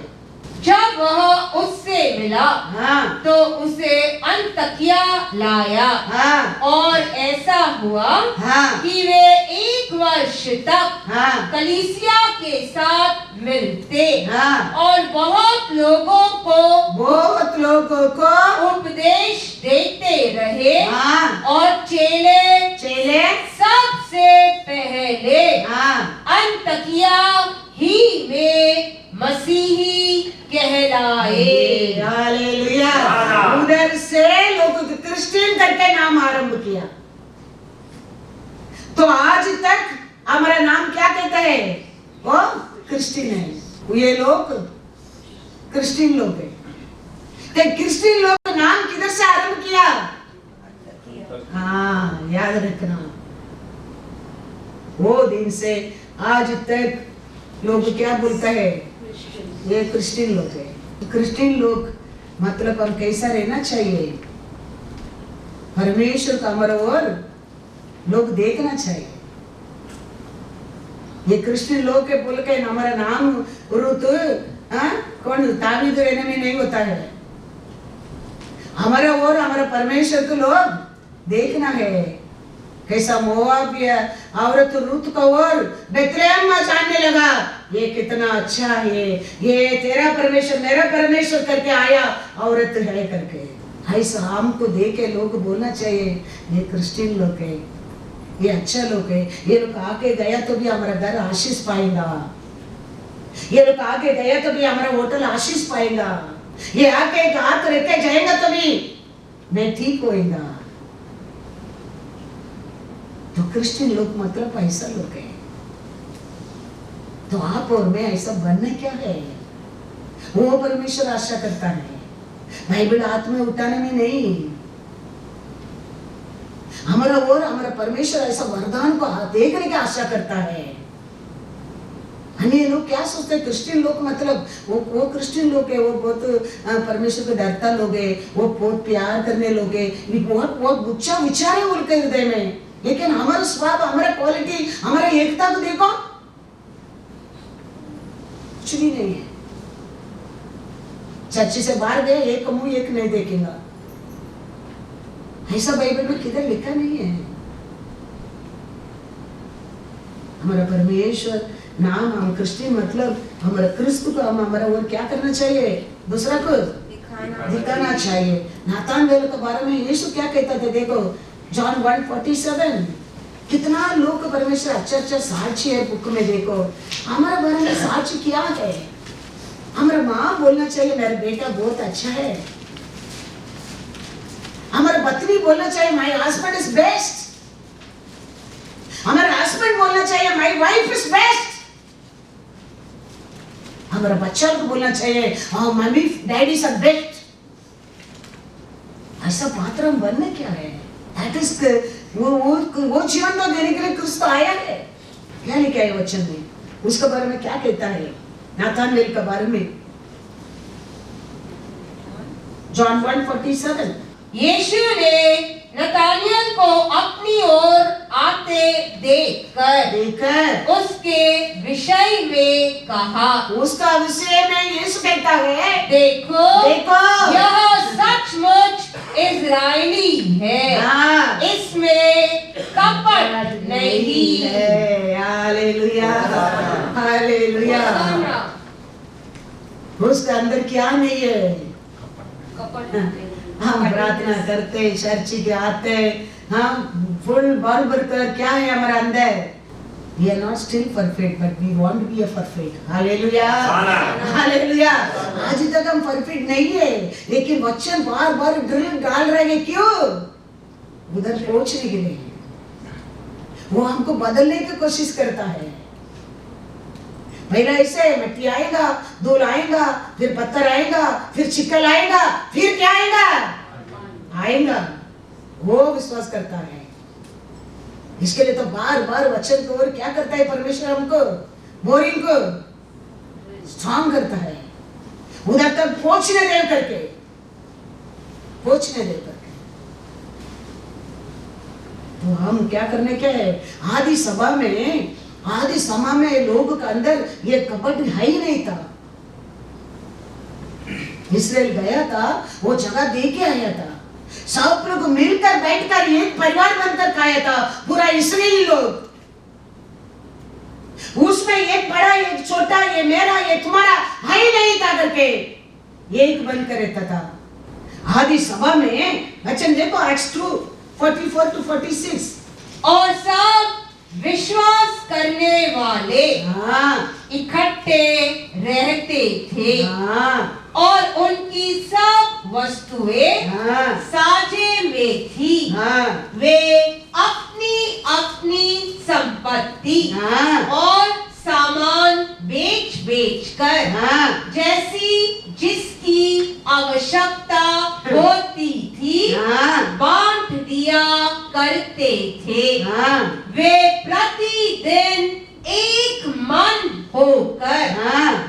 जब वह उससे मिला हाँ तो उसे अंतकिया लाया हाँ और ऐसा हुआ हाँ कि वे 1 वर्ष तक हाँ कलीसिया के साथ मिलते हाँ और बहुत लोगों को उपदेश देते रहे हाँ और चेले सबसे पहले हाँ अंतकिया ही में मसीही कहलाए। हालेलुया। उधर से लोगों को क्रिश्चियन करके नाम आरंभ किया। तो आज तक हमारा नाम क्या कहता है? वो क्रिश्चियन है। ये लोग क्रिश्चियन लोग है। तो क्रिश्चियन लोग का नाम किधर से आरंभ किया? हाँ याद रखना। वो दिन से आज तक लोग क्या बोलता है? ये क्रिश्चियन लोग है। क्रिश्चियन लोग मतलब हम कैसा रहना चाहिए? परमेश्वर का हमारा और लोग देखना चाहिए। ये क्रिश्चियन लोग के बोल के हमारा नाम रुत कौन ताबीद रहने में नहीं होता है। हमारा और हमारा परमेश्वर को लोग देखना है। कैसा मोआब या औरत रुत का और बेतलेहम में जानने लगा, ये कितना अच्छा है, ये तेरा परमेश्वर मेरा परमेश्वर करके आया औरत है करके। ऐसा हमको देख के लोग बोलना चाहिए ये क्रिश्चियन लोग है, ये अच्छा लोग है। ये लोग आके गया तो भी हमारा घर आशीष पाएगा। ये लोग आके गया तो भी हमारा होटल आशीष पाएगा। ये आके हाथ रख के जाएगा तो भी मैं ठीक होएगा। तो क्रिश्चियन लोग मतलब ऐसा लोग है। तो आप और मैं ऐसा बनना क्या है? वो परमेश्वर आशा करता है। बाइबल हाथ में उठाने में नहीं। हमारा और हमारा परमेश्वर ऐसा वरदान को देखने की आशा करता है। अन्य लोग क्या सोचते हैं? क्रिश्चियन लोग मतलब वो क्रिश्चियन लोग है, वो बहुत परमेश्वर को डरता लोग है, वो बहुत प्यार करने लोग है, बहुत गुच्छा विचार है उनके हृदय में। लेकिन हमारा स्वभाव, हमारा क्वालिटी, हमारा एकता को देखो, कुछ भी नहीं है। चर्च से बाहर गए, एक मुंह एक नहीं देखेगा, ऐसा बाइबल में किधर लिखा नहीं है। हमारा परमेश्वर नाम, हम क्रिश्चियन मतलब हमारा क्रिस्त को हम हमारा और क्या करना चाहिए? दूसरा को दिखाना चाहिए। नातानवेल के बारे में यीशु क्या कहता था? देखो जॉन 1:47, कितना लोग परमेश्वर अच्छा साक्षी है बुक में। देखो हमारे बारे में साक्षी क्या है? हमारा माँ बोलना चाहिए मेरा बेटा बहुत अच्छा है। हमारा पत्नी बोलना चाहिए माय हस्बैंड इज बेस्ट। हमारा हस्बैंड बोलना चाहिए माय वाइफ इज बेस्ट। हमारा बच्चा को बोलना चाहिए मम्मी डैडी आर बेस्ट। ऐसा पात्र हम बनने क्या है? That is वो जीवन तो देने के लिए क्रिस्त आया है। क्या लिखा है वचन में? उसके बारे में क्या कहता है? नातानवेल के बारे में जॉन 1:47। यीशु ने नतानियल को अपनी ओर आते देखकर उसके विषय में कहा। उसका विषय में यीशु कहता है, देखो यह सचमुच इजरायली है, इसमें कपट नहीं है। Hallelujah, hallelujah. उसके अंदर क्या नहीं है? कपट। हम प्रार्थना करते, चर्च के आते, हम फुल भर कर क्या है हमारा अंदर? We are not still perfect, but we want to be a perfect. Hallelujah, hallelujah. आज तक हम परफेक्ट नहीं है, लेकिन वचन बार बार ड्रिल डाल रहे हैं। क्यों? उधर पहुंचने के लिए। वो हमको बदलने की कोशिश करता है। पहला ऐसे मिट्टी आएगा, धूल आएगा, फिर पत्थर आएगा, फिर चिकल आएगा, फिर क्या आएगा? वो विश्वास करता है। इसके लिए तो बार बार वचन को और क्या करता है परमेश्वर? हमको बोरिंग को स्ट्रॉन्ग करता है, उधर तक पहुंचने दे करके। तो हम क्या करने के है? आदि समय में लोग के अंदर ये कपट है ही नहीं था। इसराइल गया था, वो जगह दे के आया था, सब लोग मिलकर बैठकर एक परिवार बनकर खाया था, पूरा इसराइली लोग। उसमें एक बड़ा एक छोटा, ये मेरा ये तुम्हारा है ही नहीं था करके एक बनकर रहता था। आदि सभा में वचन देखो, एक्ट्स 2:44-46। और सब विश्वास करने वाले इकट्ठे रहते थे और उनकी सब वस्तुएं साझे में थी। वे अपनी अपनी संपत्ति और सामान बेच बेच कर जैसी जिसकी आवश्यकता होती थी बांट दिया करते थे। वे प्रतिदिन एक मन होकर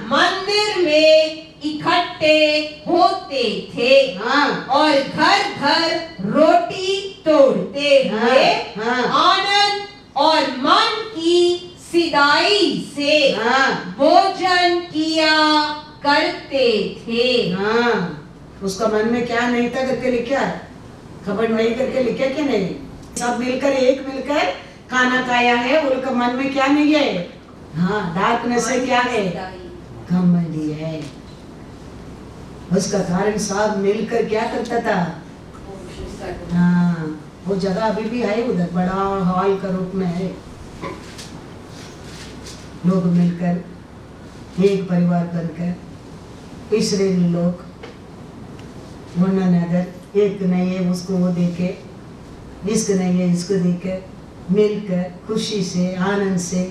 मंदिर में इकट्ठे होते थे और घर घर रोटी तोड़ते हुए आनंद और मन की सिदाई से भोजन किया करते थे। उसका मन में क्या नहीं था करके लिखा है, खबर नहीं करके लिखा क्या नहीं? सब मिलकर एक मिलकर खाना खाया है, उनका मन में क्या नहीं है? डार्कनेस है, क्या है? घमंडी है। उसका कारण सब मिलकर क्या करता था? वो जगह अभी भी है, उधर बड़ा हॉल का रूप में है। लोग मिलकर एक परिवार बनकर इस्राएली लोग वन अनदर, एक नहीं है उसको वो देखे, इसको नहीं है इसको देखे, मिलकर खुशी से आनंद से।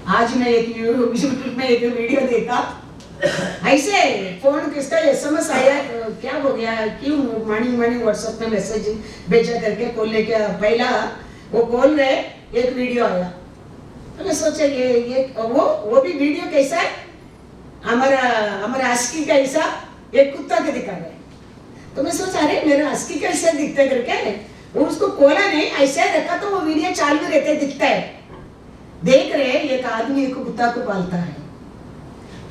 आज मैं एक यूट्यूब में एक वीडियो देखा, ऐसे फोन किसका SMS आया, क्या हो गया, क्यों मॉर्निंग व्हाट्सएप में मैसेज भेजा करके खोलने के पहला वो खोल रहे, एक वीडियो आया। तो मैं सोचा ये वो भी वीडियो कैसा है, हमारा आस्की का ऐसा एक कुत्ता के दिखा रहे। तो मैं सोचा अरे मेरा आस्की का ऐसा दिखता है करके, वो उसको खोला नहीं, ऐसे रखा तो वो वीडियो चालू रहते दिखता है। देख रहे एक आदमी एक कुत्ता को पालता है,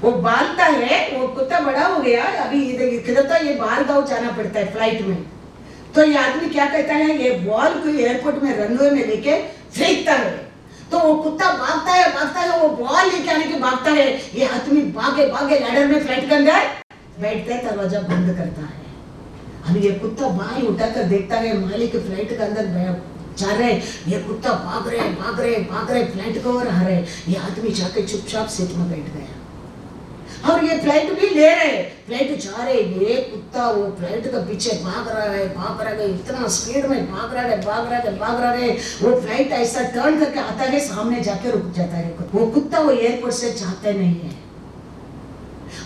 वो पालता है, वो कुत्ता बड़ा हो गया, अभी इधर तो ये बाहर गाँव जाना पड़ता है फ्लाइट में। तो ये आदमी क्या कहता है, ये बॉल को एयरपोर्ट में रनवे में लेके फेंकता है, तो वो कुत्ता भागता है, वो बॉल लेके आने के भागता है, ये आदमी भागे लैडर में फ्लाइट के अंदर बैठता है, दरवाजा बंद करता है। अभी ये कुत्ता बाहर उठाकर देखता है मालिक फ्लाइट के अंदर जा रहे, ये कुत्ता भाग रहे फ्लाइट को और आ रहे। ये आदमी जाके चुपचाप सीट में बैठ गया और ये फ्लाइट भी ले रहे, फ्लाइट जा रहे, ये कुत्ता वो फ्लाइट के पीछे भाग रहा है, इतना स्पीड में भाग रहा है। वो फ्लाइट ऐसा टर्न करके आता है, सामने जाके रुक जाता है। वो कुत्ता वो एयरपोर्ट से जाता नहीं है।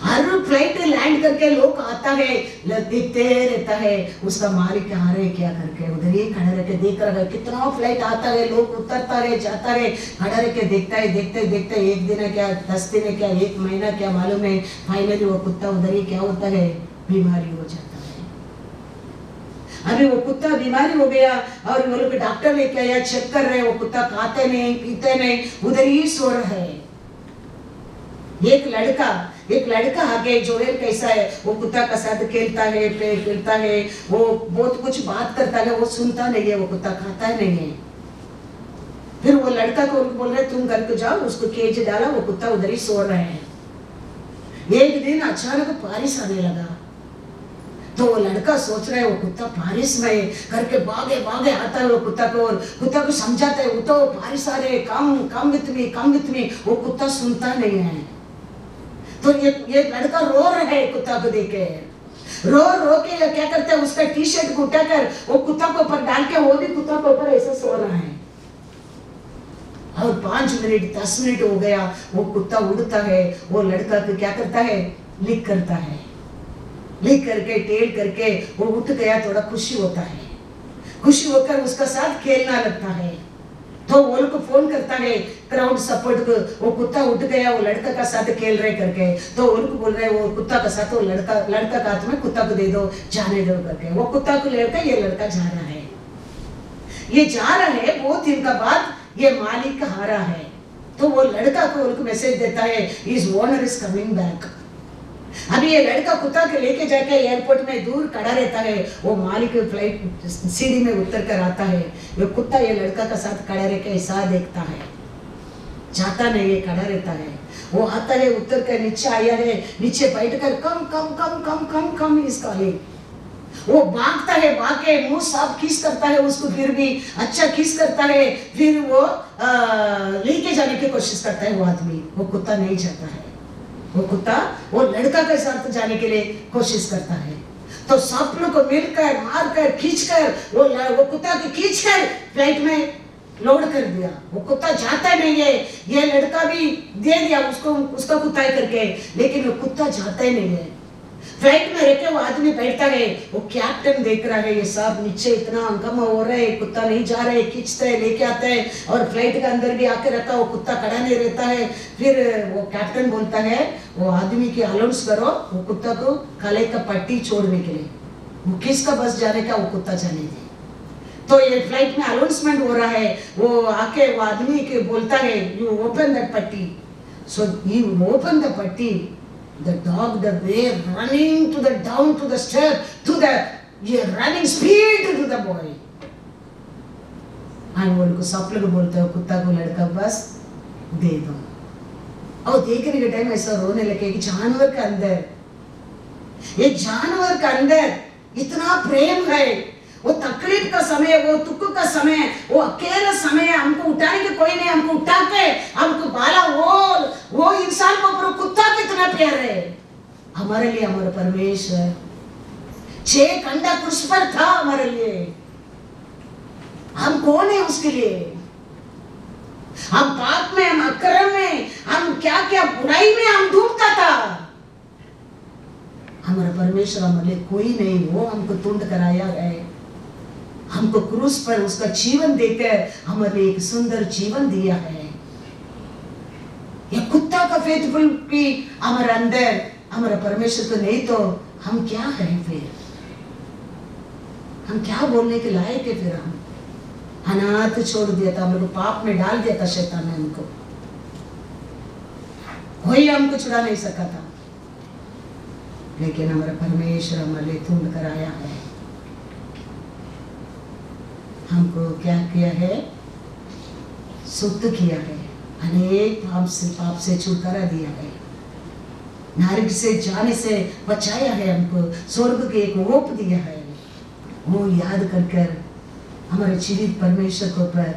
हर फ्लाइट लैंड करके लोग आता है, दिखते रहता है उसका मालिक आ रहे क्या करके, उधर ही खड़ा रह के देख रहा है। कितना फ्लाइट आता है, लोग उतरता रहे जाता रहे, खड़ा रह के देखता है। एक दिन है क्या, 10 दिन है क्या, 1 महीना क्या मालूम है, फाइनली वो कुत्ता उधर ही क्या होता है, बीमारी हो जाता है। अभी वो कुत्ता बीमारी हो गया और वो लोग डॉक्टर लेके आया, चेक कर रहे, वो कुत्ता खाते नहीं पीते नहीं, उधर ही सो रहा है। एक लड़का आगे, जोएल कैसा है, वो कुत्ता का साथ खेलता है, वो बहुत कुछ बात करता है, वो सुनता नहीं है, वो कुत्ता खाता नहीं है। फिर वो लड़का को बोल रहे तुम घर को जाओ, उसको केज डाला, वो कुत्ता उधर ही सो रहे हैं। एक दिन अचानक बारिश आने लगा, तो वो लड़का सोच रहा है वो कुत्ता बारिश में करके भागे आता है, वो कुत्ता को समझाता है, वो तो बारिश आ रहे, कम विथ मी। वो कुत्ता सुनता नहीं है। तो ये लड़का रो रहा है कुत्ता को देख के, रो के क्या करता है, उसका टी-शर्ट को उठाकर वो कुत्ता के ऊपर डाल के वो भी कुत्ता के ऊपर ऐसे सो रहा है। और 5 मिनट 10 मिनट हो गया, वो कुत्ता उड़ता है, वो लड़का को क्या करता है, लिक करता है, लिक करके टेल करके वो उठ गया, थोड़ा खुशी होता है, खुशी होकर उसका साथ खेलना लगता है। तो वो लोग फोन करता है क्राउड सपोर्ट को, वो कुत्ता उठ गया, वो लड़का का साथ खेल रहे करके, तो वो लोग बोल रहे वो कुत्ता का साथ, वो लड़का का हाथ में कुत्ता को दे दो, जाने दो करके। वो कुत्ता को लेकर ये लड़का जा रहा है, बहुत दिन का बाद ये मालिक आ रहा है। तो वो लड़का को उनको मैसेज देता है, his owner is coming back. अभी ये लड़का कुत्ता के लेके जाके एयरपोर्ट में दूर खड़ा रहता है, वो मालिक फ्लाइट सीढ़ी में उतर कर आता है, ये कुत्ता ये लड़का का साथ खड़ा रह के ऐसा देखता है, जाता नहीं है, खड़ा रहता है। वो आता है, उतर कर नीचे आया है, नीचे बैठ कर कम कम कम कम कम कम इस कॉलिंग। वो भागता है, भाग के मुंह साफ किस करता है उसको, फिर भी अच्छा किस करता है, फिर वो लेके जाने की कोशिश करता है वो आदमी। वो कुत्ता नहीं जाता है, वो कुत्ता वो लड़का के साथ जाने के लिए कोशिश करता है। तो सब लोग को मिलकर मारकर खींचकर वो कुत्ता को खींचकर फ्लाइट में लोड कर दिया। वो कुत्ता जाता नहीं है, ये लड़का भी दे दिया उसको, उसका कुत्ता करके, लेकिन वो कुत्ता जाता ही नहीं है। फ्लाइट में रहकर वो आदमी बैठता है, वो कैप्टन देख रहा है ये सब नीचे इतना हंगामा हो रहा है, कुत्ता नहीं जा रहा है, खींचता है, लेके आता है, और फ्लाइट के अंदर भी आके रखा, वो कुत्ता खड़ा नहीं रहता है। फिर वो कैप्टन बोलता है वो आदमी की अलाउंस करो, वो कुत्ता को काले का पट्टी छोड़ने के लिए, वो किसका बस जाने का, वो कुत्ता जाने दे। तो ये फ्लाइट में अनाउंसमेंट हो रहा है, वो आके वो आदमी के बोलता है यू ओपन दैट पट्टी। सो यू ओपन द पट्टी, the dog, the bear running to the down to the step to the running speed to the boy। and वो लोग सब लोग बोलते हैं कुत्ता को लड़का बस दे दो। और देखने के टाइम ऐसा रोने लगे कि जानवर के अंदर, ये जानवर के अंदर इतना प्रेम है। वो तकलीफ का समय, वो दुख का समय, वो अकेला समय, हमको उठाने के कोई नहीं, हमको उठा के हमको बाला, वो इंसान को ऊपर कुत्ता कितना प्यार है हमारे लिए। हमारे परमेश्वर 6 घंटा क्रूस पर था हमारे लिए। हम कौन है उसके लिए? हम पाप में, हम अक्रम में, हम क्या क्या बुराई में हम डूबता था। हमारा परमेश्वर हमारे लिए कोई नहीं, वो हमको तुंड कराया है, हमको क्रूस पर उसका जीवन देकर हमारे लिए एक सुंदर जीवन दिया है। ये कुत्ता का फेथफुल भी हमारे अंदर, हमारा परमेश्वर तो नहीं तो हम क्या करें फिर? हम क्या बोलने के लायक है फिर? हम अनाथ छोड़ दिया था, हम लोग पाप में डाल दिया था शैतान ने हमको, कोई हमको छुड़ा नहीं सका था। लेकिन हमारा परमेश्वर हमारे लिए तुंड कराया है, हमको क्या किया है? शुद्ध किया है, अनेक पाप से छुटकारा दिया है, नरक से जाने से बचाया है, हमको स्वर्ग के एक होप दिया है। वो याद कर कर हमारे जीवित परमेश्वर के ऊपर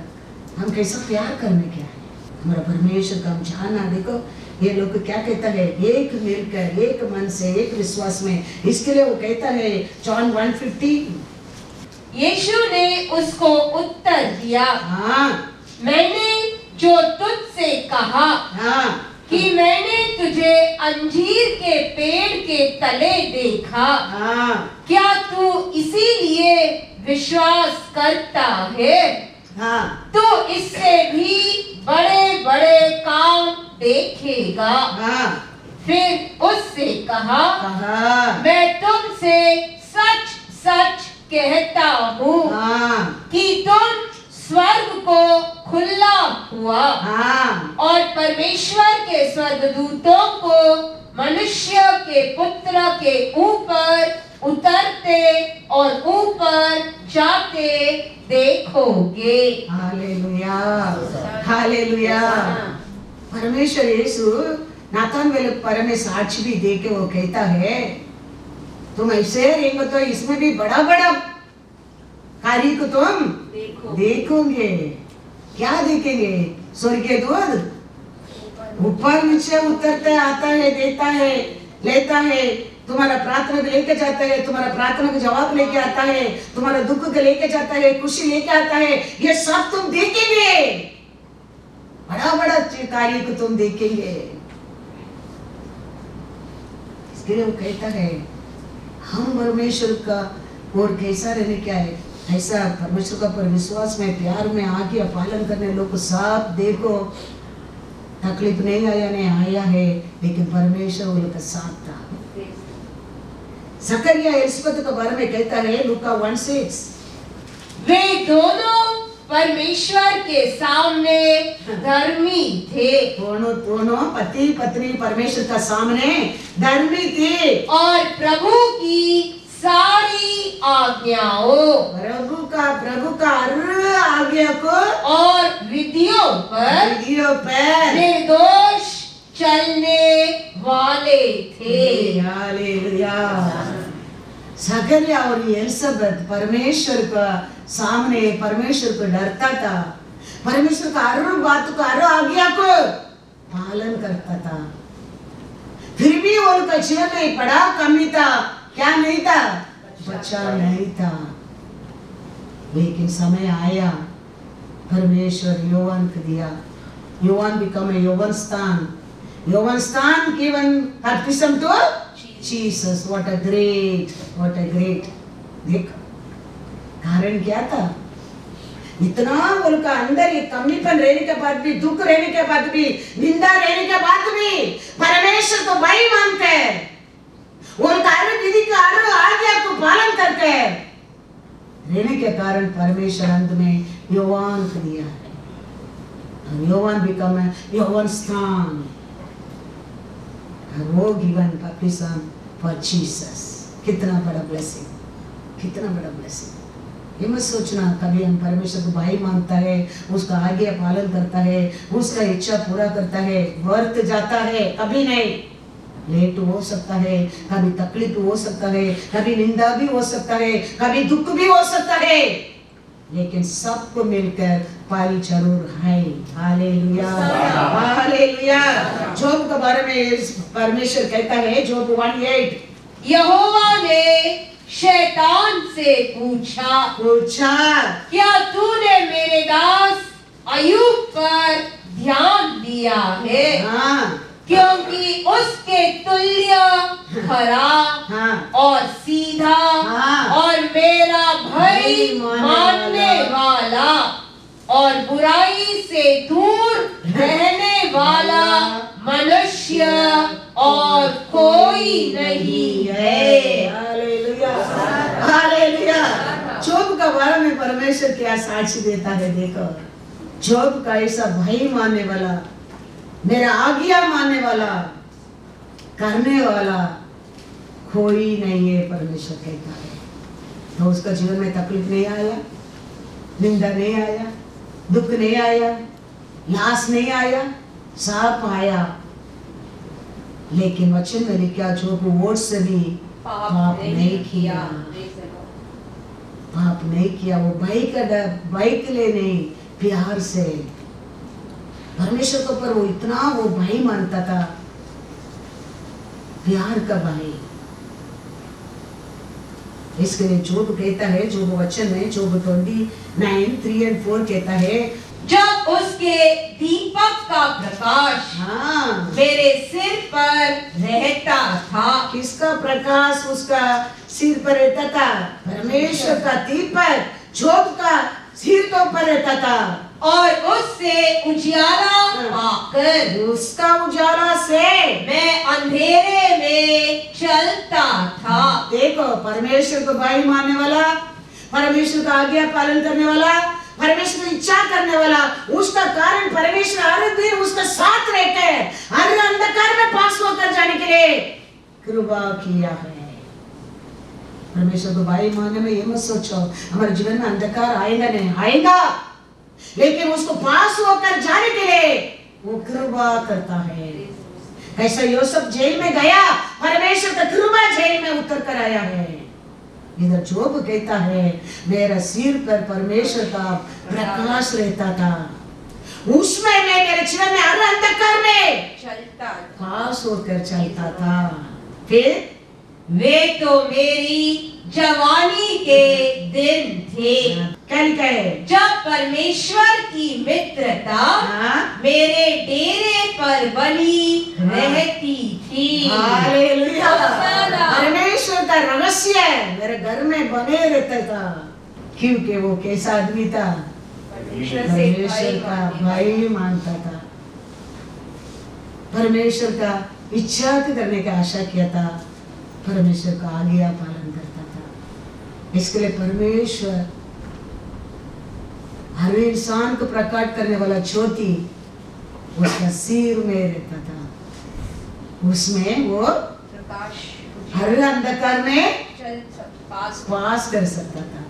हम कैसा प्यार करने क्या है, हमारा परमेश्वर का हम जानना। देखो ये लोग क्या कहता है, एक मिलकर, एक मन से, एक विश्वास में, इसके लिए वो कहता है जॉन 1:50। यीशु ने उसको उत्तर दिया, हाँ, मैंने जो तुझसे कहा हाँ, कि मैंने तुझे अंजीर के पेड़ के तले देखा, हाँ, क्या तू इसीलिए विश्वास करता है? हाँ, तो इससे भी बड़े बड़े काम देखेगा। हाँ, फिर उससे कहा, मैं तुमसे सच सच कहता हूँ हाँ, कि तुम स्वर्ग को खुला हुआ और परमेश्वर के स्वर्गदूतों को मनुष्य के पुत्र के ऊपर उतरते और ऊपर जाते देखोगे। Hallelujah, hallelujah. परमेश्वर यीशु नाथानवेल पर में साक्ष्य भी देके वो कहता है, तुम ऐसे रहेंगे तो इसमें भी बड़ा बड़ा कार्य को तुम देखोगे। क्या देखेंगे? स्वर्गीय दूत ऊपर नीचे उतरते आता है, देता है, लेता है, तुम्हारा प्रार्थना को लेके जाता है, तुम्हारा प्रार्थना का जवाब लेके आता है, तुम्हारा दुख को लेके जाता है, खुशी लेके आता है। ये सब तुम देखेंगे, बड़ा बड़ा कार्य को तुम देखेंगे। इसके लिए वो कहता है हम परमेश्वर का और कैसा रहने क्या है, ऐसा परमेश्वर का पर विश्वास में, प्यार में, आज्ञा पालन करने लोग को सब देखो। तकलीफ नहीं आया, नहीं आया है, लेकिन परमेश्वर वो लोग का साथ था। जकरिया एलिसबेथ के बारे में कहता है लूका 1:6, वे दोनों परमेश्वर के सामने धर्मी थे दोनों पति पत्नी परमेश्वर का सामने धर्मी थे और प्रभु की सारी आज्ञाओं प्रभु का हर आज्ञा को और विधियों पर निर्दोष चलने वाले थे। हालेलुया। ज़करिया और एलिसबेत परमेश्वर का सामने परमेश्वर को डरता था, परमेश्वर का हर बात को हर आज्ञा को पालन करता था। फिर भी उनका जीवन में बड़ा कमी था, क्या नहीं था? बच्चा नहीं था। लेकिन समय आया, परमेश्वर यौवन को दिया। यौवन बिकम ए यौवन स्थान given baptism to Jesus. What a great देख कारण क्या था? इतना उनका अंदर एक कमीपन रहने के बाद भी, दुख रहने के बाद भी, निंदा रहने के बाद भी परमेश्वर को भाई मानते हैं, उनका हर विधि का हर आज्ञा को पालन करते हैं, रहने के कारण परमेश्वर अंत में यौवन को दिया है। यौवन बिकम यौवन स्थान, वो गिवन baptism for Jesus। कितना बड़ा ब्लेसिंग, कितना बड़ा ब्लेसिंग। ये मत सोचना कभी हम परमेश्वर को भाई मानता है, उसका आज्ञा पालन करता है, उसका इच्छा पूरा करता है, वर्त जाता है, कभी नहीं। लेट हो सकता है, कभी तकलीफ हो सकता है, कभी निंदा भी हो सकता है, कभी दुख भी हो सकता है, लेकिन सबको मिलकर पाल जरूर है। Hallelujah, hallelujah. जोब के बारे में परमेश्वर कहता है, जोब 1:8, यहोवा ने शैतान से पूछा क्या तूने मेरे दास अय्यूब पर ध्यान दिया है? क्योंकि उसके तुल्य खरा और सीधा और मेरा भय मानने वाला और बुराई से दूर रहने वाला मनुष्य और कोई नहीं है। Hallelujah, hallelujah. जोब का बारे में परमेश्वर क्या साक्षी देता है? देखो, जोब का ऐसा भाई मानने वाला, मेरा आज्ञा मानने वाला, करने वाला कोई नहीं है, परमेश्वर कहता है। तो उसका जीवन में तकलीफ नहीं आया, निंदा नहीं आया, दुख नहीं आया, लाश नहीं आया, साप आया, लेकिन वचन में लिखा जो वोट से भी पाप नहीं किया, पाप नहीं किया। वो भाई का डर, भाई के लिए नहीं, प्यार से परमेश्वर के ऊपर वो इतना वो भाई मानता था, प्यार का भाई। इसके लिए जोब कहता है, जोब वचन में जोब 29:3-4 कहता है, जब उसके दीपक का प्रकाश मेरे सिर पर रहता था। किसका प्रकाश उसका सिर पर रहता था? परमेश्वर का दीपक जोब का सिर के ऊपर रहता था, और उससे उजाला पाकर, उसका उजाला से मैं अंधेरे में चलता था। देखो, परमेश्वर को भाई मानने वाला, परमेश्वर का आज्ञा पालन करने वाला, परमेश्वर की इच्छा करने वाला, उसका कारण परमेश्वर हर दिन उसका साथ रहते हैं, हर अंधकार में पास होकर जाने के लिए कृपा किया है। परमेश्वर को भाई मानने में ये मत सोचो हमारे जीवन में अंधकार आएगा, नहीं आएगा, लेकिन उसको पास होकर जाने के लिए वो कृपा करता है। कैसा यूसुफ जेल में गया, परमेश्वर का कृपा जेल में उतर कर आया है। इधर जोब कहता है, मेरा सिर पर परमेश्वर का प्रकाश रहता था, उसमें मैं मेरे जीवन में हर अंधकार में चलता पास होकर चलता था। फिर वे तो मेरी जवानी के दिन थे, क्या लिखा है? जब परमेश्वर की मित्रता मेरे डेरे पर बनी रहती थी। हालेलुया। परमेश्वर का रहस्य मेरे घर में बने रहता था, क्योंकि वो कैसा आदमी था? परमेश्वर का भाई मानता था, परमेश्वर का इच्छा करने का आशा किया था, परमेश्वर का आज्ञा पालन करता था। इसके लिए परमेश्वर हर इंसान को प्रकट करने वाला ज्योति उसका सिर में रहता था। उसमें वो प्रकाश हर अंधकार में चल पास वास कर सकता था।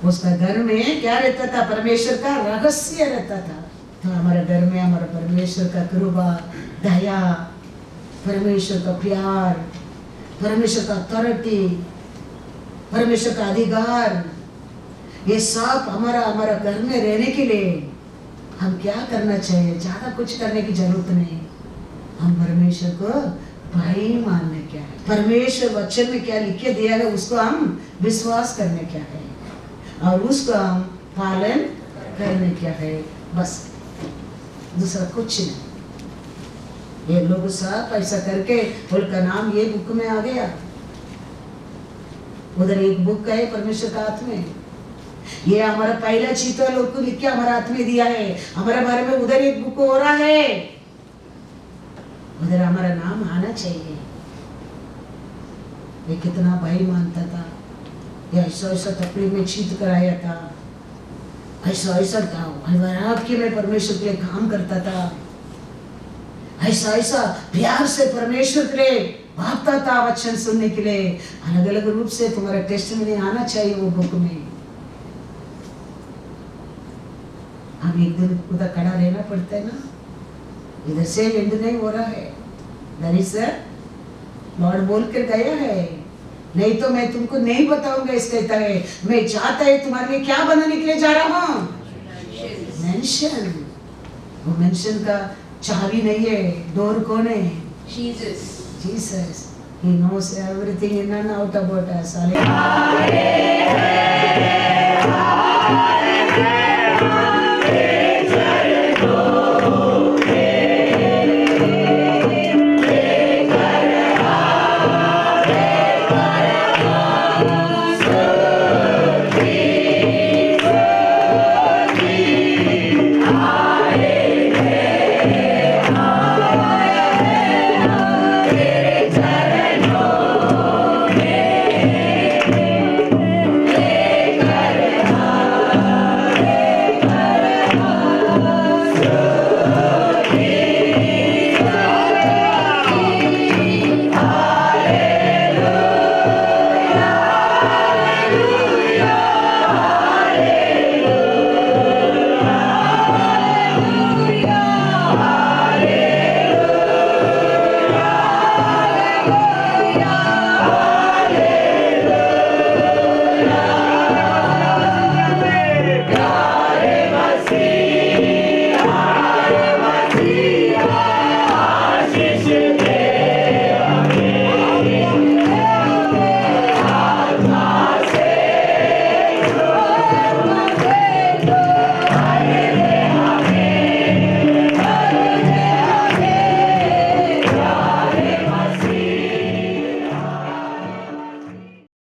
उसका घर में क्या रहता था? परमेश्वर का रहस्य रहता था। तो हमारे घर में हमारा परमेश्वर का कृपा, दया, परमेश्वर का प्यार, परमेश्वर का अथॉरिटी, परमेश्वर का अधिकार, ये सब हमारा घर में रहने के लिए हम क्या करना चाहिए? ज्यादा कुछ करने की जरूरत नहीं। हम परमेश्वर को भाई मानने क्या है, परमेश्वर वचन में क्या लिखे दिया है उसको हम विश्वास करने क्या है, और उसको हम पालन करने क्या है, बस दूसरा कुछ नहीं। ये लोग सब ऐसा करके उनका नाम ये बुक में आ गया। उधर एक बुक है परमेश्वर का हाथ में, ये हमारा पहला चीता लोग को लिख के हमारे हाथ में दिया है। हमारे बारे में उधर एक बुक हो रहा है, उधर हमारा नाम आना चाहिए। ये कितना भाई मानता था, ये ऐसा ऐसा तकलीफ में चीत कराया था, ऐसा ऐसा था, आपके में परमेश्वर के लिए काम करता था, ऐसा ऐसा प्यार से परमेश्वर के लिए भागता था वचन सुनने के लिए। अलग अलग रूप से तुम्हारा टेस्टिमनी आना चाहिए वो बुक में। हम एक दिन उधर खड़ा रहना पड़ता है ना, इधर से एंड नहीं हो रहा है। लॉर्ड बोल कर गया है, नहीं तो मैं तुमको नहीं बताऊंगा। इस कहता है मैं चाहता है तुम्हारे लिए क्या बनाने के लिए जा रहा हूँ, मेंशन। वो मेंशन का चाबी नहीं है, डोर कौन है? Jesus. Jesus. He knows everything in and out about us. Hallelujah.